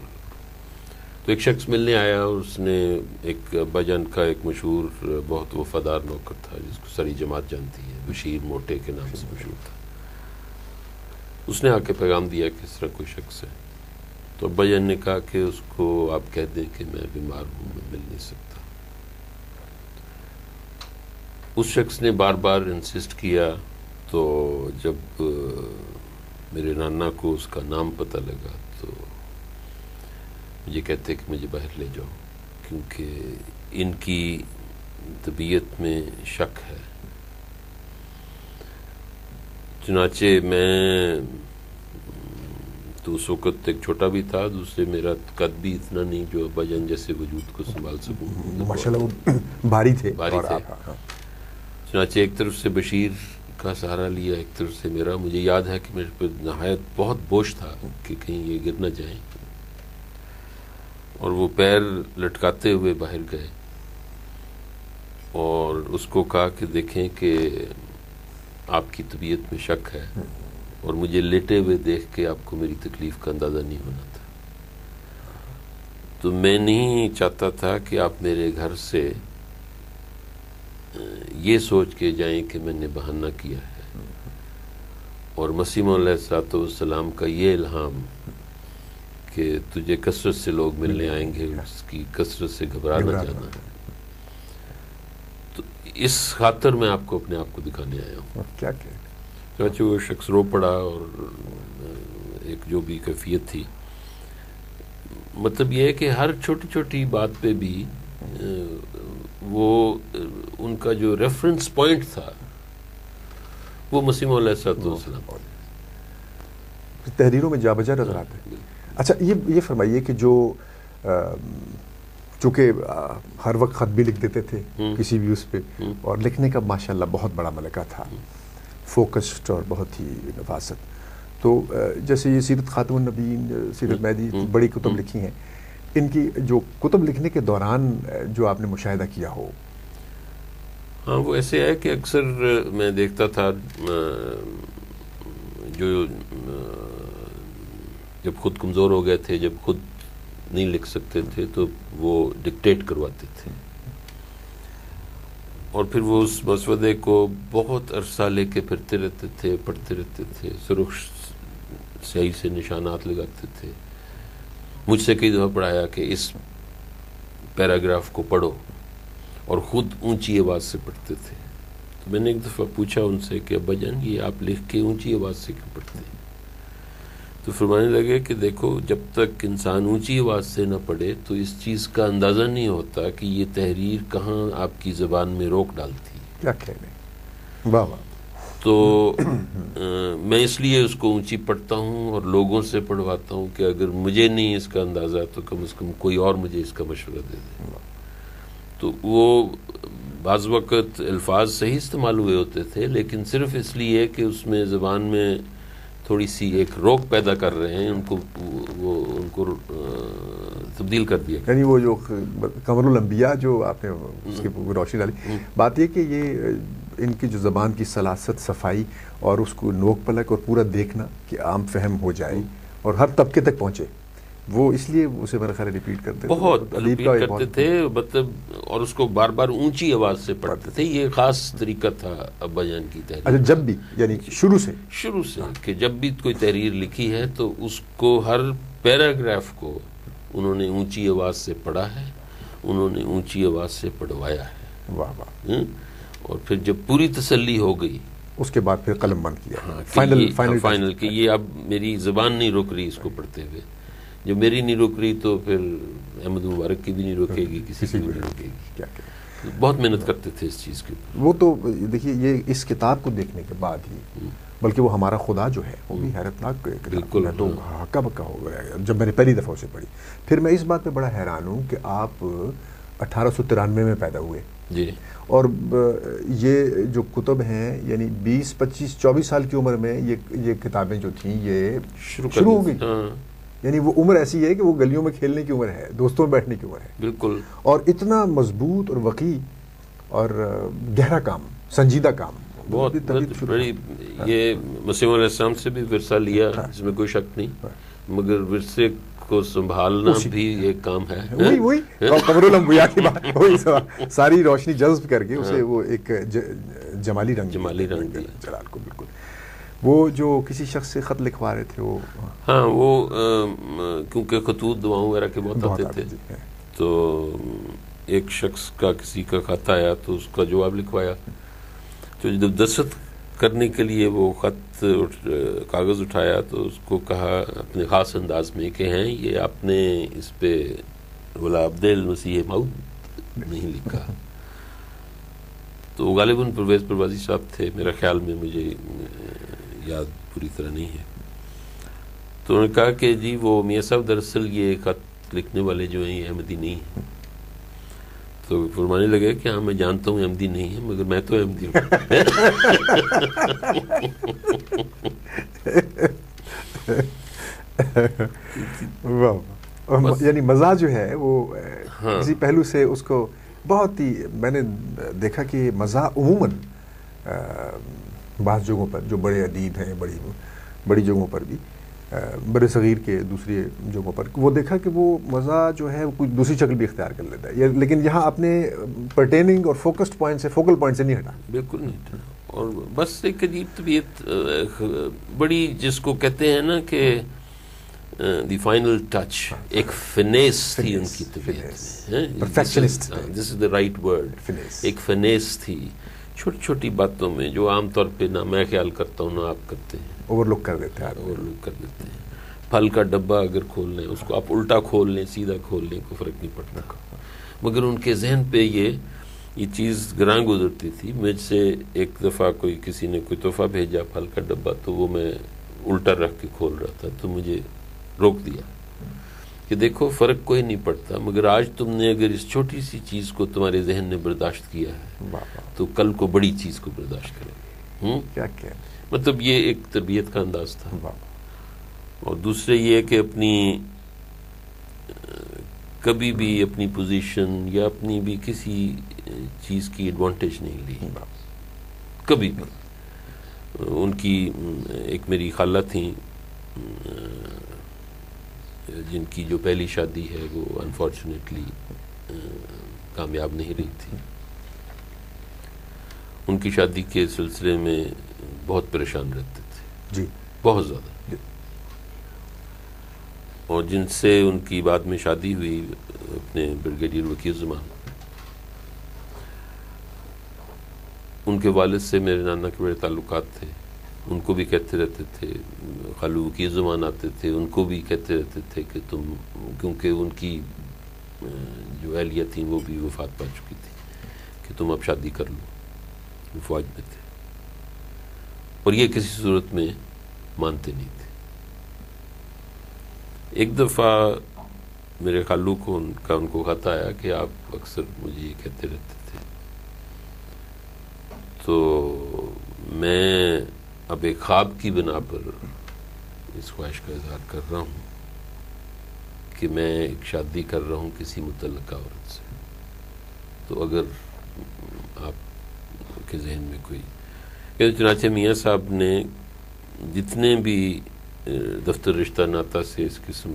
تو ایک شخص ملنے آیا اور اس نے ایک ابا جان کا ایک مشہور بہت وفادار نوکر تھا جس کو ساری جماعت جانتی ہے، بشیر موٹے کے نام سے مشہور تھا. اس نے آ کے پیغام دیا کہ اس طرح کوئی شخص ہے. تو ابا جان نے کہا کہ اس کو آپ کہہ دیں کہ میں بیمار ہوں، میں مل نہیں سکتا. اس شخص نے بار بار انسسٹ کیا. تو جب میرے نانا کو اس کا نام پتہ لگا تو مجھے کہتے کہ مجھے باہر لے جاؤ کیونکہ ان کی طبیعت میں شک ہے. چنانچہ میں تو اس وقت ایک چھوٹا بھی تھا، دوسرے میرا قد بھی اتنا نہیں جو ابا جان جیسے وجود کو سنبھال سکوں. ماشاءاللہ وہ بھاری تھے. چنانچہ ایک طرف سے بشیر کا سہارا لیا، ایک طرف سے میرا. مجھے یاد ہے کہ میرے پہ نہایت بہت بوجھ تھا کہ کہیں یہ گر نہ جائیں، اور وہ پیر لٹکاتے ہوئے باہر گئے اور اس کو کہا کہ دیکھیں کہ آپ کی طبیعت میں شک ہے، اور مجھے لیٹے ہوئے دیکھ کے آپ کو میری تکلیف کا اندازہ نہیں ہونا تھا. تو میں نہیں چاہتا تھا کہ آپ میرے گھر سے یہ سوچ کے جائیں کہ میں نے بہانہ کیا ہے، اور مسیح موعود علیہ الصلوۃ والسلام کا یہ الہام کہ تجھے کثرت سے لوگ ملنے آئیں گے، اس کی کثرت سے گھبرا نہ جانا. تو اس خاطر میں آپ کو اپنے آپ کو دکھانے آیا ہوں. کیا کہ چنانچہ وہ شخص رو پڑا، اور ایک جو بھی کیفیت تھی، مطلب یہ ہے کہ ہر چھوٹی چھوٹی بات پہ بھی وہ ان کا جو ریفرنس پوائنٹ تھا وہ مسیح موعود علیہ السلام تحریروں میں جا بجا نظر آتے ہیں. اچھا یہ فرمائیے کہ جو چونکہ ہر وقت خط بھی لکھ دیتے تھے کسی بھی اس پہ، اور لکھنے کا ماشاءاللہ بہت بڑا ملکہ تھا، فوکسڈ اور بہت ہی نفاست. تو جیسے یہ سیرت خاتم النبیین، سیرت مہدی، بڑی کتب لکھی ہیں. ان کی جو کتب لکھنے کے دوران جو آپ نے مشاہدہ کیا ہو؟ ہاں وہ ایسے ہے کہ اکثر میں دیکھتا تھا جو جب خود کمزور ہو گئے تھے، جب خود نہیں لکھ سکتے تھے، تو وہ ڈکٹیٹ کرواتے تھے، اور پھر وہ اس مسودے کو بہت عرصہ لے کے پھرتے رہتے تھے، پڑھتے رہتے تھے، سرخ سیاہی سے نشانات لگاتے تھے. مجھ سے کئی دفعہ پڑھایا کہ اس پیراگراف کو پڑھو، اور خود اونچی آواز سے پڑھتے تھے. تو میں نے ایک دفعہ پوچھا ان سے کہ ابا جان یہ آپ لکھ کے اونچی آواز سے کیوں پڑھتے ہیں؟ تو فرمانے لگے کہ دیکھو جب تک انسان اونچی آواز سے نہ پڑھے تو اس چیز کا اندازہ نہیں ہوتا کہ یہ تحریر کہاں آپ کی زبان میں روک ڈالتی. کیا کہنے، واہ واہ. تو میں اس لیے اس کو اونچی پڑھتا ہوں اور لوگوں سے پڑھواتا ہوں کہ اگر مجھے نہیں اس کا اندازہ تو کم از کم کوئی اور مجھے اس کا مشورہ دے دے. تو وہ بعض وقت الفاظ صحیح استعمال ہوئے ہوتے تھے، لیکن صرف اس لیے کہ اس میں زبان میں تھوڑی سی ایک روک پیدا کر رہے ہیں، ان کو تبدیل کر دیا. یعنی وہ جو قمر الانبیاء جو آپ نے اس کی روشنی ڈالی، بات یہ کہ یہ ان کی جو زبان کی سلاست، صفائی، اور اس کو نوک پلک اور پورا دیکھنا کہ عام فہم ہو جائے اور ہر طبقے تک پہنچے، وہ اس لیے اسے میرا خیال ریپیٹ کرتے تھے، بہت ریپیٹ کرتے تھے، مطلب، اور اس کو بار بار اونچی آواز سے پڑھتے تھے. یہ خاص طریقہ تھا ابا جان کی تحریر. اچھا، جب بھی یعنی شروع سے کہ جب بھی کوئی تحریر لکھی ہے تو اس کو ہر پیراگراف کو انہوں نے اونچی آواز سے پڑھا ہے، انہوں نے اونچی آواز سے پڑھوایا ہے. واہ واہ. اور پھر جب پوری تسلی ہو گئی اس کے بعد پھر قلم بند کیا. فائنل کہ یہ اب میری زبان نہیں رک رہی اس کو پڑھتے ہوئے. جو میری نہیں رک رہی تو پھر احمد مبارک کی بھی نہیں روکے گی، کسی کی بھی نہیں روکے گی. کیا بہت محنت کرتے تھے اس چیز کے اوپر. وہ تو دیکھیے، یہ اس کتاب کو دیکھنے کے بعد ہی بلکہ وہ ہمارا خدا جو ہے وہ بھی حیرتناک کتاب. میں تو ہکا بکا ہو گیا جب میں نے پہلی دفعہ اسے پڑھی. پھر میں اس بات پہ بڑا حیران ہوں کہ آپ 1893 میں پیدا ہوئے جی، اور یہ جو کتب ہیں یعنی 20 25 24 سال کی عمر میں یہ کتابیں جو تھیں یہ شروع ہو گئی. یعنی وہ عمر ایسی ہے کہ وہ گلیوں میں کھیلنے کی عمر ہے، دوستوں میں بیٹھنے کی عمر ہے. بالکل. اور اتنا مضبوط اور وقی اور گہرا کام، سنجیدہ کام. بہت بڑی. یہ مسیح علیہ السلام سے بھی ورثہ لیا، اس میں کوئی شک نہیں، مگر ورثے کو سنبھالنا بھی ایک کام ہے. وہی قمر الانبیاء کی بات، وہی ساری روشنی جذب کر کے اسے وہ ایک جمالی رنگ جلال کو. بالکل. وہ جو کسی شخص سے خط لکھوا رہے تھے وہ، ہاں وہ کیونکہ خطوط دعاؤں وغیرہ کے بہت آتے تھے، تو ایک شخص کا کسی کا خط آیا تو اس کا جواب لکھوایا. تو جب دستخط کرنے کے لیے وہ خط کاغذ اٹھایا تو اس کو کہا اپنے خاص انداز میں کہ ہیں یہ آپ نے اس پہ غلام عبد المسیح موعود نہیں لکھا. تو غالباً پرویز پروازی صاحب تھے میرا خیال میں، مجھے یاد پوری طرح نہیں ہے. تو انہوں نے کہا کہ جی وہ میاں صاحب دراصل یہ خط لکھنے والے جو ہیں یہ احمدی نہیں ہیں. تو فرمانے لگے کہ ہاں میں جانتا ہوں احمدی نہیں ہے مگر میں تو احمدی ہوں. یعنی مزاح جو ہے وہ کسی پہلو سے اس کو بہت ہی، میں نے دیکھا کہ مزاح عموماً بعض جگہوں پر جو بڑے ادیب ہیں، بڑی جگہوں پر بھی، بر صغیر کے دوسری جگہوں پر وہ دیکھا کہ وہ مزاح جو ہے وہ کوئی دوسری شکل بھی اختیار کر لیتا ہے، لیکن یہاں اپنے پرٹیننگ اور فوکسڈ پوائنٹ سے، فوکل پوائنٹ سے نہیں ہٹا. بالکل نہیں. اور بس ایک عجیب طبیعت بڑی، جس کو کہتے ہیں نا کہ دی فائنل ٹچ، ایک فنیس تھی ان کی طبیعت میں. Perfectionist, this is the right word. ایک فنیس تھی چھوٹی چھوٹی باتوں میں جو عام طور پہ نہ میں خیال کرتا ہوں نہ آپ کرتے ہیں، اوور لک کر دیتے ہیں. پھل کا ڈبہ اگر کھول لیں، اس کو آپ الٹا کھول لیں سیدھا کھول لیں، کوئی فرق نہیں پڑتا. مگر ان کے ذہن پہ یہ چیز گراں گزرتی تھی. مجھ سے ایک دفعہ کسی نے کوئی تحفہ بھیجا پھل کا ڈبہ، تو وہ میں الٹا رکھ کے کھول رہا تھا، تو مجھے روک دیا کہ دیکھو فرق کوئی نہیں پڑتا، مگر آج تم نے اگر اس چھوٹی سی چیز کو تمہارے ذہن نے برداشت کیا ہے تو کل کو بڑی چیز کو برداشت کرے گے. مطلب یہ ایک تربیت کا انداز تھا. اور دوسرے یہ کہ کبھی بھی اپنی پوزیشن یا اپنی بھی کسی چیز کی ایڈوانٹیج نہیں لی کبھی بھی. ان کی ایک میری خالہ تھیں جن کی جو پہلی شادی ہے وہ انفارچونیٹلی کامیاب نہیں رہی تھی. ان کی شادی کے سلسلے میں بہت پریشان رہتے تھے جی، بہت زیادہ. اور جن سے ان کی بعد میں شادی ہوئی اپنے بریگیڈیئر وکی الزمان، ان کے والد سے میرے نانا کے بڑے تعلقات تھے. ان کو بھی کہتے رہتے تھے، خالو وکی الزمان آتے تھے ان کو بھی کہتے رہتے تھے کہ تم، کیونکہ ان کی جو اہلیہ تھیں وہ بھی وفات پا چکی تھی، کہ تم اب شادی کر لو. وہ فوج میں تھے اور یہ کسی صورت میں مانتے نہیں تھے. ایک دفعہ میرے خالو کو ان کو خط آیا کہ آپ اکثر مجھے یہ کہتے رہتے تھے. تو میں اب ایک خواب کی بنا پر اس خواہش کا اظہار کر رہا ہوں کہ میں ایک شادی کر رہا ہوں کسی متعلقہ عورت سے. تو اگر آپ کے ذہن میں کوئی، چنانچہ میاں صاحب نے جتنے بھی دفتر رشتہ ناتا سے اس قسم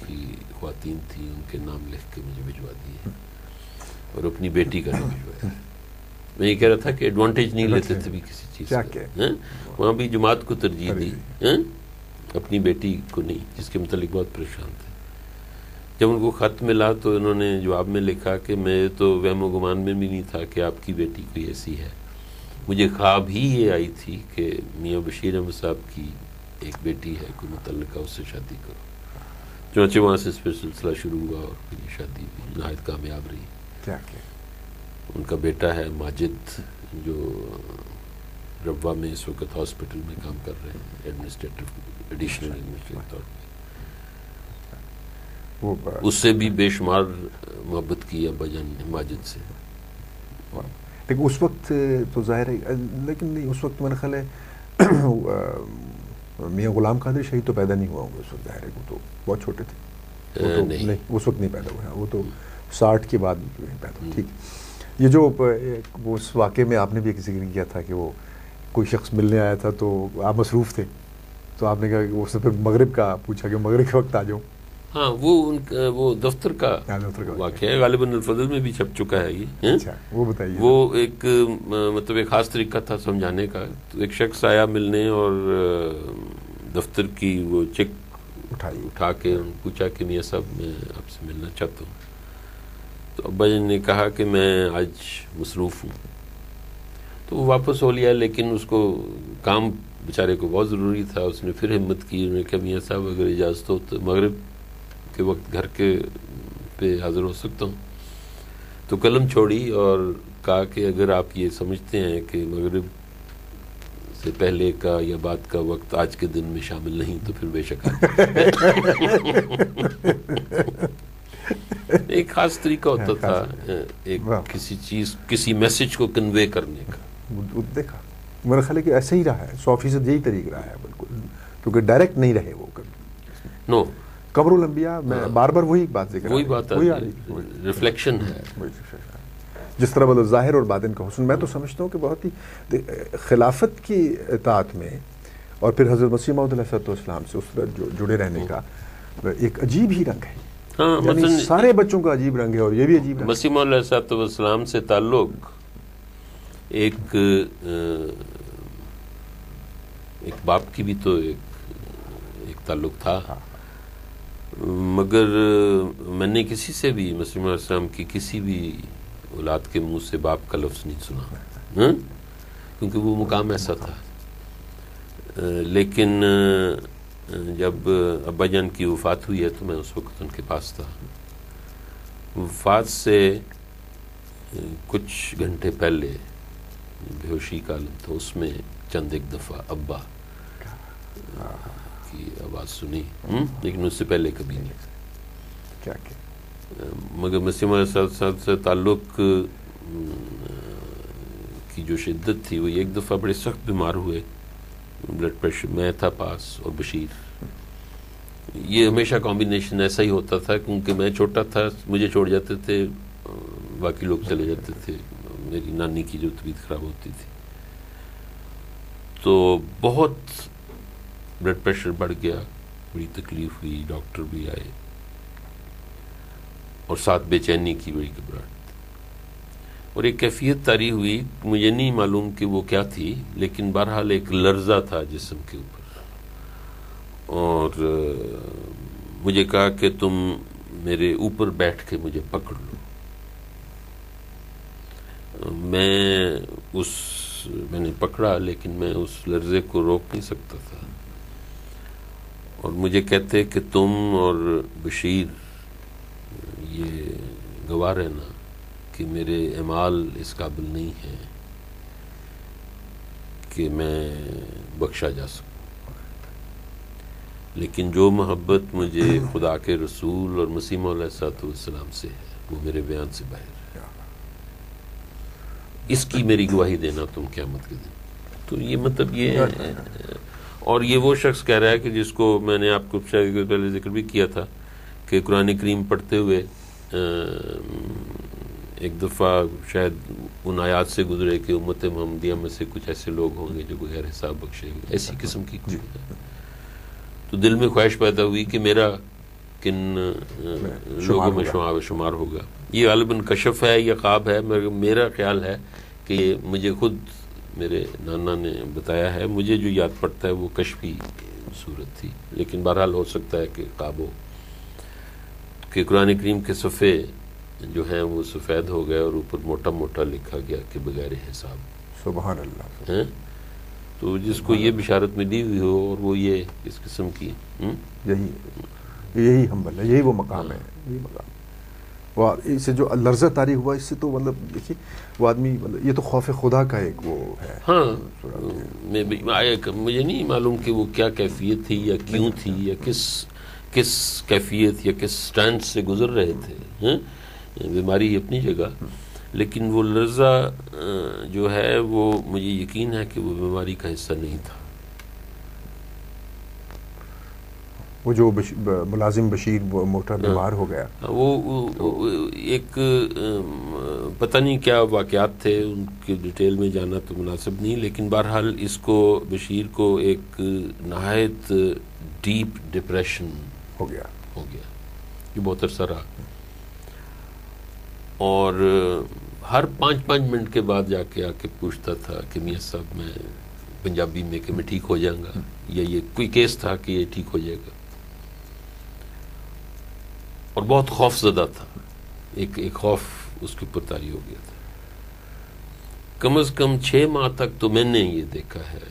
کی خواتین تھیں ان کے نام لکھ کے مجھے بھجوا دیے اور اپنی بیٹی کا نام بھجوایا. میں یہ کہہ رہا تھا کہ ایڈوانٹیج نہیں لیتے تھے بھی کسی چیز کا. وہاں بھی جماعت کو ترجیح دی، اپنی بیٹی کو نہیں، جس کے متعلق بہت پریشان تھے. جب ان کو خط ملا تو انہوں نے جواب میں لکھا کہ میں تو وہم و گمان میں بھی نہیں تھا کہ آپ کی بیٹی کوئی ایسی ہے. مجھے خواب ہی یہ آئی تھی کہ میاں بشیر احمد صاحب کی ایک بیٹی ہے، کوئی متعلقہ اس سے شادی کرو. چنانچہ وہاں سے اس پہ سلسلہ شروع ہوا اور پھر یہ شادی بھی نہایت کامیاب رہی. ان کا بیٹا ہے ماجد جو ربوہ میں اس وقت ہاسپٹل میں کام کر رہے ہیں ایڈمنسٹریٹو ایڈیشنل ایڈمنسٹریٹر طور پہ. اس سے بھی بے شمار محبت کی ابا جان نے ماجد سے. لیکن اس وقت تو ظاہر ہے، لیکن نہیں اس وقت میرا خیال ہے میاں غلام قادری شہید تو پیدا نہیں ہوا ہوں گے اس وقت، ظاہر ہے وہ تو بہت چھوٹے تھے. نہیں اس وقت نہیں پیدا ہوئے، وہ تو 60 کے بعد پیدا ہوئے. ٹھیک. یہ جو وہ اس واقعے میں آپ نے بھی ایک ذکر کیا تھا کہ وہ کوئی شخص ملنے آیا تھا تو آپ مصروف تھے، تو آپ نے کہا کہ اس نے پھر مغرب کا پوچھا کہ مغرب کے وقت آ جاؤں. ہاں وہ دفتر کا واقعہ ہے، غالباً الفضل میں بھی چھپ چکا ہے یہ. اچھا وہ بتائیے. وہ ایک مطلب ایک خاص طریقہ تھا سمجھانے کا. تو ایک شخص آیا ملنے اور دفتر کی وہ چیک اٹھا کے پوچھا کہ میاں صاحب میں آپ سے ملنا چاہتا ہوں. تو ابا جان نے کہا کہ میں آج مصروف ہوں. تو وہ واپس ہو لیا، لیکن اس کو کام بیچارے کو بہت ضروری تھا. اس نے پھر ہمت کی، انہوں نے کہا میاں صاحب اگر اجازت ہو تو مغرب کے وقت گھر کے پہ حاضر ہو سکتا ہوں. تو قلم چھوڑی اور کہا کہ اگر آپ یہ سمجھتے ہیں کہ مغرب سے پہلے کا یا بعد کا وقت آج کے دن میں شامل نہیں تو پھر بے شک ایک خاص طریقہ ہوتا تھا ایک کسی چیز کسی میسج کو کنوے کرنے کا. دیکھا میرا خیال ہے کہ ایسے ہی رہا ہے، 100% یہی طریقہ رہا ہے بالکل، کیونکہ ڈائریکٹ نہیں رہے وہ کبھی. نو قبر الانبیاء میں بار بار وہی بات ذکر وہی بات ریفلیکشن ہے، جس طرح مطلب ظاہر اور باطن کا حسن. میں تو سمجھتا ہوں کہ بہت ہی خلافت کی اطاعت میں اور پھر حضرت مسیح موعود علیہ السلام سے اس طرح جڑے رہنے کا ایک عجیب ہی رنگ ہے. یعنی سارے بچوں کا عجیب رنگ ہے اور یہ بھی عجیب رنگ. مسیح موعود علیہ السلام سے تعلق ایک باپ کی بھی تو ایک تعلق تھا، مگر میں نے کسی سے بھی مسیح موعود علیہ السلام کی کسی بھی اولاد کے منہ سے باپ کا لفظ نہیں سنا، کیونکہ وہ مقام ایسا تھا. لیکن جب ابا جان کی وفات ہوئی ہے تو میں اس وقت ان کے پاس تھا. وفات سے کچھ گھنٹے پہلے بے ہوشی کا عالم تھا، اس میں چند ایک دفعہ ابا کی آواز سنی، لیکن اس سے پہلے کبھی نہیں. مگر مسیح موعود صاحب سے تعلق کی جو شدت تھی وہ ایک دفعہ بڑے سخت بیمار ہوئے، بلڈ پریشر، میں تھا پاس اور بشیر. یہ ہمیشہ کمبینیشن ایسا ہی ہوتا تھا کیونکہ میں چھوٹا تھا، مجھے چھوڑ جاتے تھے، باقی لوگ چلے جاتے تھے. میری نانی کی جو طبیعت خراب ہوتی تھی تو بہت بلڈ پریشر بڑھ گیا، بڑی تکلیف ہوئی، ڈاکٹر بھی آئے اور ساتھ بے چینی کی بڑی گھبراہٹ اور ایک کیفیت طاری ہوئی. مجھے نہیں معلوم کہ وہ کیا تھی، لیکن بہرحال ایک لرزہ تھا جسم کے اوپر. اور مجھے کہا کہ تم میرے اوپر بیٹھ کے مجھے پکڑ لو. میں نے پکڑا، لیکن میں اس لرزے کو روک نہیں سکتا تھا. اور مجھے کہتے کہ تم اور بشیر یہ گواہ رہنا کہ میرے اعمال اس قابل نہیں ہیں کہ میں بخشا جا سکوں، لیکن جو محبت مجھے خدا کے رسول اور مسیح موعود علیہ السلام سے ہے وہ میرے بیان سے باہر ہے. اس کی میری گواہی دینا تم قیامت کے دن. تو یہ مطلب یہ ہے. اور یہ وہ شخص کہہ رہا ہے کہ جس کو میں نے آپ کو شاید پہلے ذکر بھی کیا تھا کہ قرآن کریم پڑھتے ہوئے ایک دفعہ شاید ان آیات سے گزرے کہ امت محمدیہ میں سے کچھ ایسے لوگ ہوں گے جو بغیر حساب بخشے گے، ایسی قسم کی کچھ. تو دل میں خواہش پیدا ہوئی کہ میرا کن لوگوں میں شمار ہوگا. یہ غالباً کشف ہے یا خواب ہے، میرا خیال ہے کہ مجھے خود میرے نانا نے بتایا ہے. مجھے جو یاد پڑتا ہے وہ کشفی صورت تھی، لیکن بہرحال ہو سکتا ہے کہ خواب ہو. کہ قرآن کریم کے صفحے جو ہیں وہ سفید ہو گئے اور اوپر موٹا موٹا لکھا گیا کہ بغیر حساب. سبحان اللہ. تو جس کو یہ بشارت ملی ہوئی ہو اور وہ یہ اس قسم کی یہی ہمبل ہے، یہی وہ مقام ہے. یہی مقام اسے جو لرزہ طاری ہوا، اس سے تو مطلب دیکھیے وہ آدمی مطلب یہ تو خوف خدا کا ایک وہ ہے. ہاں مجھے نہیں معلوم کہ وہ کیا کیفیت تھی یا کیوں تھی یا کس کیفیت یا کس سٹینڈ سے گزر رہے تھے. بیماری اپنی جگہ، لیکن وہ لرزہ جو ہے وہ مجھے یقین ہے کہ وہ بیماری کا حصہ نہیں تھا. وہ جو ملازم بشیر موٹر بیمار ہو گیا، وہ ایک پتہ نہیں کیا واقعات تھے، ان کی ڈیٹیل میں جانا تو مناسب نہیں، لیکن بہرحال اس کو بشیر کو ایک نہایت ڈیپ ڈپریشن ہو گیا یہ بہت عرصہ رہا، اور ہر 5 منٹ کے بعد جا کے آ کے پوچھتا تھا کہ میاں صاحب میں پنجابی میں کہ میں ٹھیک ہو جاؤں گا، یا یہ کوئی کیس تھا کہ یہ ٹھیک ہو جائے گا، اور بہت خوف زدہ تھا. ایک خوف اس کے اوپر طاری ہو گیا تھا. کم از کم 6 ماہ تک تو میں نے یہ دیکھا ہے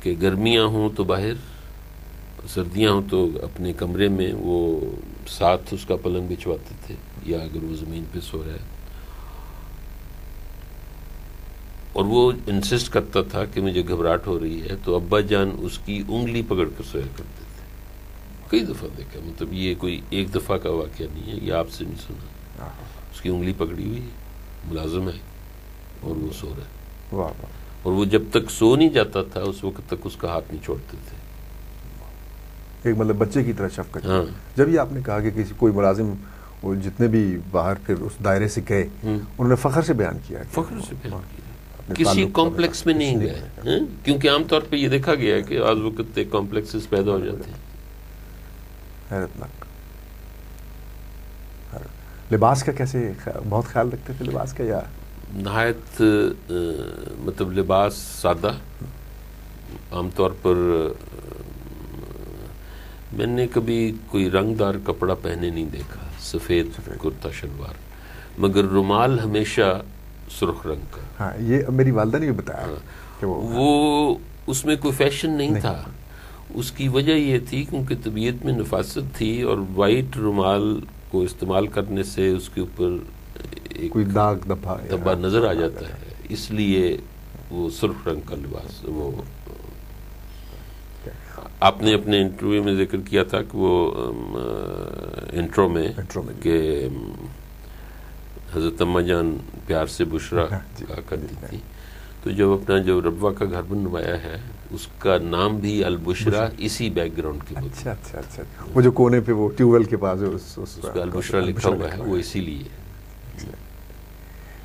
کہ گرمیاں ہوں تو باہر، سردیاں ہوں تو اپنے کمرے میں وہ ساتھ اس کا پلنگ بچھواتے تھے، یا اگر وہ زمین پہ سو رہا ہے، اور وہ انسسٹ کرتا تھا کہ مجھے گھبراہٹ ہو رہی ہے، تو ابا جان اس کی انگلی پکڑ کر سویا کرتے تھے. کئی دفعہ دیکھا، مطلب یہ کوئی ایک دفعہ کا واقعہ نہیں ہے، یہ آپ سے نہیں سنا. اس کی انگلی پکڑی ہوئی ہے، ملازم ہے اور وہ سو رہا ہے، اور وہ جب تک سو نہیں جاتا تھا اس وقت تک اس کا ہاتھ نہیں چھوڑتے تھے. ایک مطلب بچے کی طرح شفقت. جب یہ آپ نے کہا کہ کسی کوئی ملازم وہ جتنے بھی باہر پھر اس دائرے سے گئے انہوں نے فخر سے بیان کیا، کسی کمپلیکس میں نہیں گئے، کیونکہ عام طور پہ یہ دیکھا گیا ہے کہ آج وقت کمپلیکسز پیدا ہو جاتے ہیں. حیرتناک. لباس کا کیسے بہت خیال رکھتے تھے لباس کا، یا نہایت مطلب لباس سادہ. عام طور پر میں نے کبھی کوئی رنگ دار کپڑا پہنے نہیں دیکھا، سفید کرتا شلوار، مگر رومال ہمیشہ سرخ رنگ کا. ہاں یہ میری والدہ نے بھی بتایا کہ وہ اس میں کوئی فیشن نہیں تھا. اس کی وجہ یہ تھی کیونکہ طبیعت میں نفاست تھی، اور وائٹ رومال کو استعمال کرنے سے اس کے اوپر ایک کوئی داغ دھبا نظر آ جاتا ہے، اس لیے وہ سرخ رنگ کا لباس. وہ آپ نے اپنے انٹرویو میں ذکر کیا تھا کہ وہ انٹرو میں کہ حضرت اماں جان پیار سے بشرا کہا کرتی تھی، تو جب اپنا جو ربوہ کا گھر بنوایا ہے اس کا نام بھی البشرا اسی بیک گراؤنڈ کی بات. اچھا وہ جو کونے پہ وہ ٹیوب ویل کے پاس اس پہ البشرا لکھا ہوا ہے، وہ اسی لیے.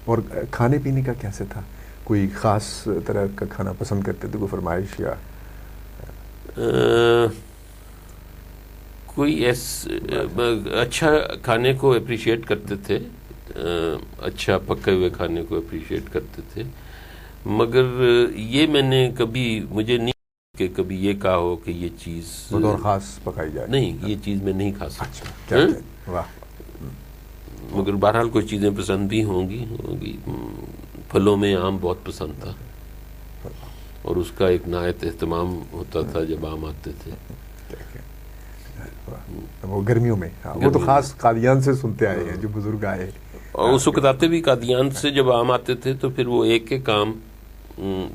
اور کھانے پینے کا کیسے تھا؟ کوئی خاص طرح کا کھانا پسند کرتے تھے، کوئی فرمائش یا کوئی اچھا کھانے کو اپریشیٹ کرتے تھے، اچھا پکے ہوئے کھانے کو اپریشیٹ کرتے تھے، مگر یہ میں نے مجھے نہیں کہ کبھی یہ کہا ہو کہ یہ چیز اور خاص پکائی جائے، نہیں، یہ چیز میں نہیں کھا سکتا. مگر بہرحال کوئی چیزیں پسند بھی ہوں گی. پھلوں میں آم بہت پسند تھا، اور اس کا ایک نہایت اہتمام ہوتا تھا جب آم آتے تھے. وہ گرمیوں میں وہ تو خاص قادیان سے سنتے آئے ہیں جو بزرگ آئے، اور اس وقت آتے بھی قادیان سے. جب آم آتے تھے تو پھر وہ ایک ایک آم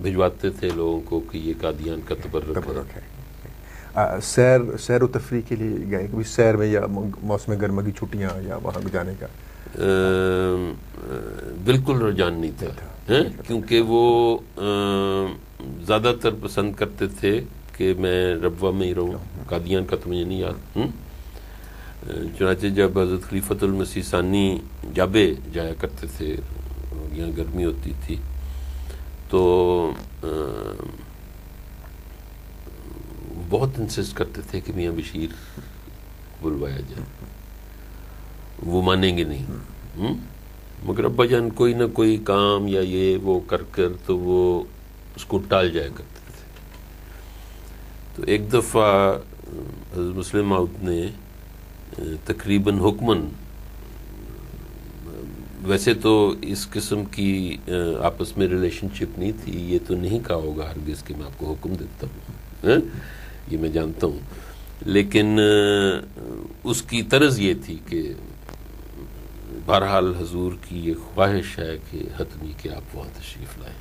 بھجواتے تھے لوگوں کو کہ یہ قادیان کا تبرک ہے. سیر و تفریح کے لیے گئے کبھی سیر میں، یا موسم گرما کی چھٹیاں یا وہاں جانے کا؟ بالکل رجحان نہیں تھا، کیونکہ وہ زیادہ تر پسند کرتے تھے کہ میں ربوہ میں ہی رہوں. قادیان کا تو مجھے نہیں یاد. چنانچہ جب حضرت خلیفۃ المسیح ثانی جابے جایا کرتے تھے، یہاں گرمی ہوتی تھی، تو بہت انسسٹ کرتے تھے کہ میاں بشیر بلوایا جائے. وہ مانیں گے نہیں، مگر ابا جان کوئی نہ کوئی کام یا یہ وہ کر تو وہ اس کو ٹال جایا کرتے تھے. تو ایک دفعہ حضرت مسلم موعود نے تقریباً حکماً، ویسے تو اس قسم کی آپس میں ریلیشن شپ نہیں تھی، یہ تو نہیں کہا ہوگا ہرگز کہ میں آپ کو حکم دیتا ہوں، یہ میں جانتا ہوں، لیکن اس کی طرز یہ تھی کہ بہرحال حضور کی یہ خواہش ہے کہ حتمی کہ آپ وہاں تشریف لائیں.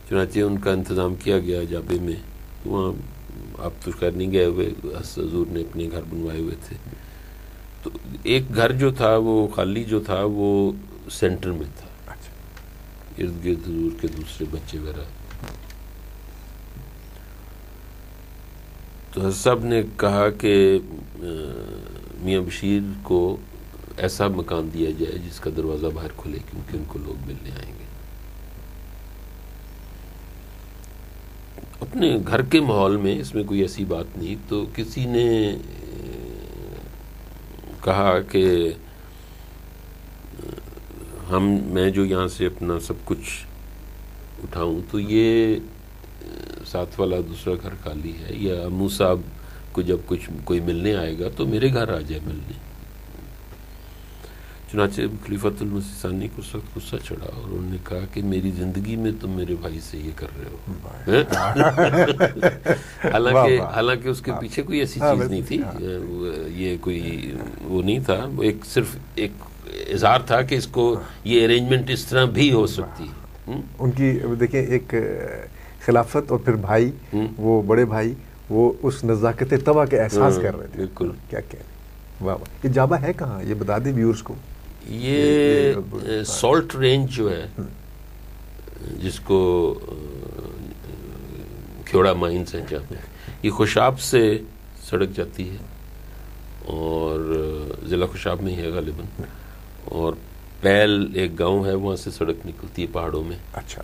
چنانچہ ان کا انتظام کیا گیا جابے میں. وہاں آپ تو خیر نہیں گئے ہوئے, حضور نے اپنے گھر بنوائے ہوئے تھے. تو ایک گھر جو تھا وہ خالی جو تھا وہ سینٹر میں تھا, ارد گرد حضور کے دوسرے بچے وغیرہ. تو حضرت صاحب نے کہا کہ میاں بشیر کو ایسا مکان دیا جائے جس کا دروازہ باہر کھلے, کیونکہ ان کو لوگ ملنے آئیں گے. اپنے گھر کے ماحول میں اس میں کوئی ایسی بات نہیں. تو کسی نے کہا کہ میں جو یہاں سے اپنا سب کچھ اٹھاؤں تو یہ ساتھ والا دوسرا گھر خالی ہے, یا امو صاحب کو جب کچھ کوئی ملنے آئے گا تو میرے گھر آ جائے ملنے. چنانچہ خلیفۃ المسیح ثانی کو سخت غصہ چڑھا اور انہوں نے کہا کہ میری زندگی میں تم میرے بھائی سے یہ کر رہے ہو. حالانکہ اس کے پیچھے کوئی ایسی چیز نہیں تھی, یہ کوئی وہ نہیں تھا, وہ ایک صرف ایک اظہار تھا کہ اس کو یہ ارینجمنٹ اس طرح بھی ہو سکتی ہے. ان کی دیکھیں ایک خلافت اور پھر بھائی, وہ بڑے بھائی وہ اس نزاکت طبع کے احساس کر رہے تھے. بالکل. کیا کہہ رہے ہیں. واہ واہ. یہ جابہ ہے کہاں, یہ بتا دیں ویورز کو. یہ سالٹ رینج جو ہے جس کو کھیوڑا مائنس ہے جہاں پہ, یہ خوشاب سے سڑک جاتی ہے اور ضلع خوشاب میں ہی ہے غالباً, اور پیل ایک گاؤں ہے وہاں سے سڑک نکلتی ہے پہاڑوں میں. اچھا.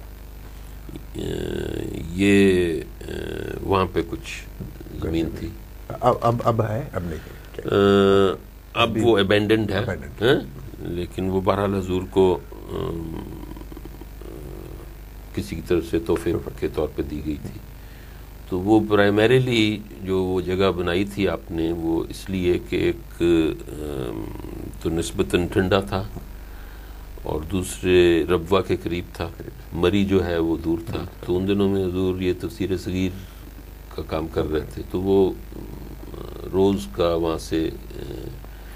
یہ وہاں پہ کچھ زمین تھی, اب ہے, اب نہیں, اب وہ ابینڈنڈ ہے, لیکن وہ بہرحال حضور کو کسی کی طرف سے تحفے کے طور پہ دی گئی تھی. تو وہ پرائمریلی جو وہ جگہ بنائی تھی آپ نے وہ اس لیے کہ ایک تو نسبتاً ٹھنڈا تھا اور دوسرے ربوہ کے قریب تھا, مری جو ہے وہ دور تھا. تو ان دنوں میں حضور یہ تفسیر صغیر کا کام کر رہے تھے, تو وہ روز کا وہاں سے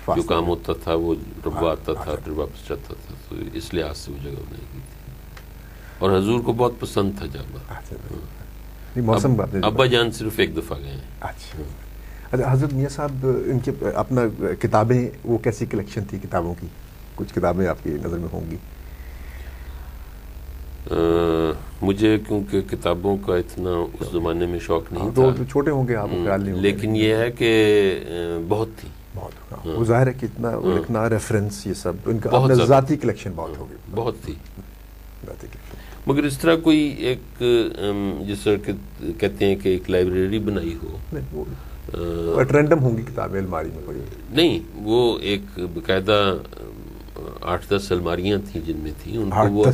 جو کام ہوتا تھا وہ ربوہ آتا تھا پھر واپس جاتا تھا. تو اس لحاظ سے وہ جگہ بنائی گئی تھی اور حضور کو بہت پسند تھا جابہ. موسم ابا جان صرف ایک دفعہ گئے ہیں. اچھا. حضرت میاں صاحب ان کے اپنا کتابیں, وہ کیسی کلیکشن تھی کتابوں کی؟ کچھ کتابیں آپ کی نظر میں ہوں گی. مجھے کیونکہ کتابوں کا اتنا اس زمانے میں شوق نہیں تو تھا, چھوٹے ہوں گے آپ کو خیال نہیں, لیکن یہ ہے کہ بہت تھی. وہ ظاہر ہے کہ اتنا لکھنا, ریفرنس, یہ سب ان کا اپنا ذاتی کلیکشن بہت ہوگی. بہت تھی, ذاتی کلیکشن. مگر اس طرح کوئی ایک جس طرح کہتے ہیں کہ ایک لائبریری بنائی ہو, رینڈم ہوں گی کتابیں الماری میں پڑی نہیں, وہ ایک باقاعدہ 8-10 الماریاں تھیں جن میں تھیں ان کو,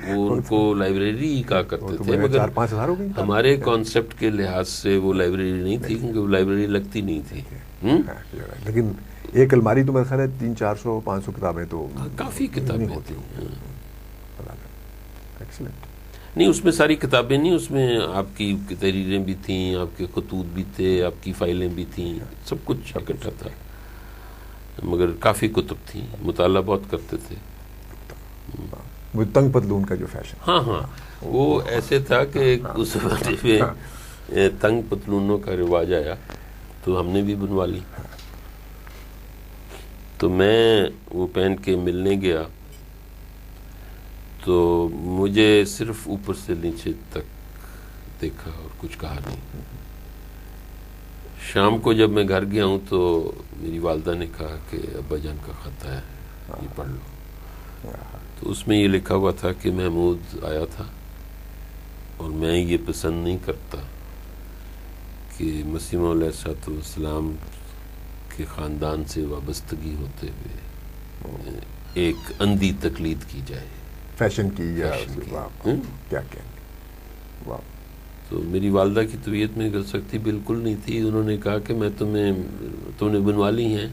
وہ ان کو لائبریری کہا کرتے تھے. مگر 4-5 ہزار ہو گئی. ہمارے کانسیپٹ کے لحاظ سے وہ لائبریری نہیں تھی کیونکہ وہ لائبریری لگتی نہیں تھی. لیکن ایک الماری تو میرا خیال ہے 300-400-500 کتابیں تو کافی کتابیں تھیں. ایکسلنٹ. نہیں, اس میں ساری کتابیں نہیں, اس میں آپ کی تحریریں بھی تھیں, آپ کے خطوط بھی تھے, آپ کی فائلیں بھی تھیں, سب کچھ اکٹھا تھا. مگر کافی کتب تھیں, مطالعہ بہت کرتے تھے. وہ تنگ پتلون کا جو فیشن, ہاں وہ ایسے تھا کہ اس زمانے میں تنگ پتلونوں کا رواج آیا تو ہم نے بھی بنوا لی. تو میں وہ پہن کے ملنے گیا تو مجھے صرف اوپر سے نیچے تک دیکھا اور کچھ کہا نہیں. شام کو جب میں گھر گیا ہوں تو میری والدہ نے کہا کہ ابا جان کا خط ہے, یہ پڑھ لو. تو اس میں یہ لکھا ہوا تھا کہ محمود آیا تھا اور میں یہ پسند نہیں کرتا کہ مسیح موعود علیہ السلام کے خاندان سے وابستگی ہوتے ہوئے ایک اندھی تقلید کی جائے فیشن کی یا کیا کہیں. تو میری والدہ کی طبیعت میں کر سکتی بالکل نہیں تھی. انہوں نے کہا کہ میں تم نے بنوا لی ہیں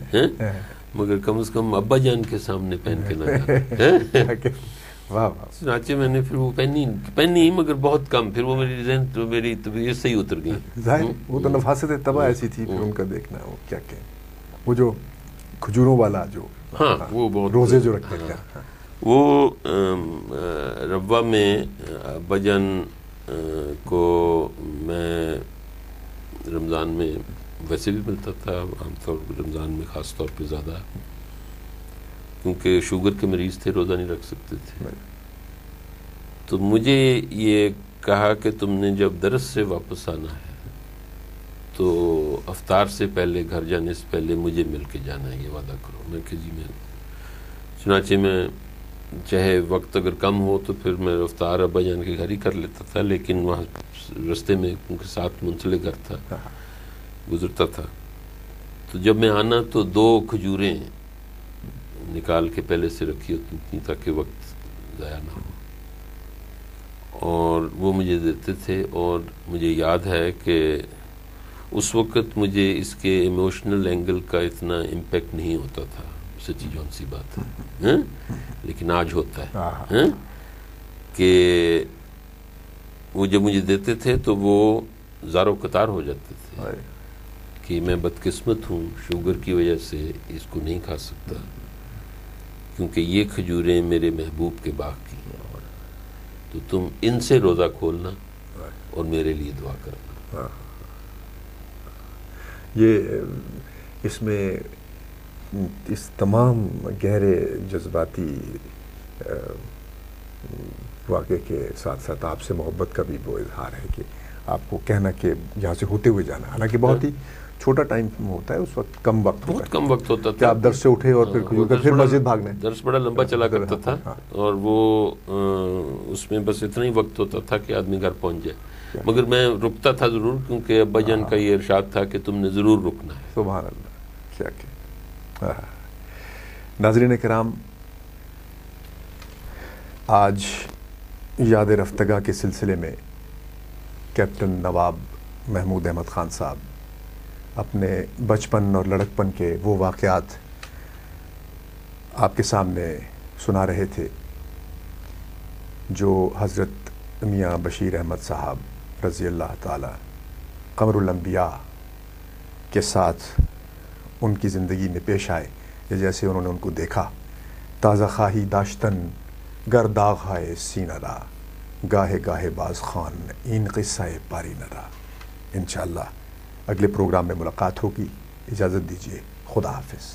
مگر کم از کم ابا جان کے سامنے پہن کے نہ جانا. چنانچہ میں نے پھر وہ پہنی مگر بہت کم. پھر وہ میری طبیعت سے ہی اتر گئی. ظاہر وہ تو نفاست طبع ایسی تھی, پھر ان کا دیکھنا وہ کیا کہیں. وہ جو کھجوروں والا جو ہاں وہ بہت روزے جو رکھتے تھے، وہ روا میں ابا جان کو میں رمضان میں ویسے بھی ملتا تھا، عام طور پر رمضان میں خاص طور پہ زیادہ، کیونکہ شوگر کے مریض تھے، روزہ نہیں رکھ سکتے تھے. تو مجھے یہ کہا کہ تم نے جب درس سے واپس آنا ہے تو افطار سے پہلے، گھر جانے سے پہلے مجھے مل کے جانا ہے، یہ وعدہ کرو. میں کہ جی میں، چنانچہ میں چاہے وقت اگر کم ہو تو پھر میں افطار ابا جان کے گھر ہی کر لیتا تھا، لیکن وہاں رستے میں ان کے ساتھ منسلک گھر تھا، گزرتا تھا. تو جب میں آنا تو 2 کھجوریں نکال کے پہلے سے رکھی ہوتی تھیں تاکہ وقت ضائع نہ ہو، اور وہ مجھے دیتے تھے. اور مجھے یاد ہے کہ اس وقت مجھے اس کے ایموشنل اینگل کا اتنا امپیکٹ نہیں ہوتا تھا، سچی جون سی بات ہے، لیکن آج ہوتا ہے کہ وہ جب مجھے دیتے تھے تو وہ زارو قطار ہو جاتے تھے کہ میں بدقسمت ہوں، شوگر کی وجہ سے اس کو نہیں کھا سکتا، کیونکہ یہ کھجوریں میرے محبوب کے باغ کی ہیں، تو تم ان سے روزہ کھولنا اور میرے لیے دعا کرنا. یہ اس میں اس تمام گہرے جذباتی واقعے کے ساتھ ساتھ آپ سے محبت کا بھی وہ اظہار ہے کہ آپ کو کہنا کہ یہاں سے ہوتے ہوئے جانا، حالانکہ بہت ہی چھوٹا ٹائم ہوتا ہے اس وقت، کم وقت، بہت کم وقت ہوتا کہ تھا. آپ درس سے اٹھے اور پھر مسجد بھاگنا ہے. درس بڑا لمبا چلا کرتا تھا، اور وہ اس میں بس اتنا ہی وقت ہوتا تھا کہ آدمی گھر پہنچ جائے، مگر میں رکتا تھا ضرور، کیونکہ ابا جان کا یہ ارشاد تھا کہ تم نے ضرور رکنا ہے. سبحان اللہ، کیا کہ ناظرین کرام، آج یاد رفتگاہ کے سلسلے میں کیپٹن نواب محمود احمد خان صاحب اپنے بچپن اور لڑکپن کے وہ واقعات آپ کے سامنے سنا رہے تھے جو حضرت میاں بشیر احمد صاحب رضی اللہ تعالی قمر الانبیاء کے ساتھ ان کی زندگی میں پیش آئے، یا جیسے انہوں نے ان کو دیکھا. تازہ خواہی داشتن گر داغ ہائے سینہ را، گاہے گاہے باز خان این قصہ پاری نہ را. انشاءاللہ اگلے پروگرام میں ملاقات ہوگی. اجازت دیجیے، خدا حافظ.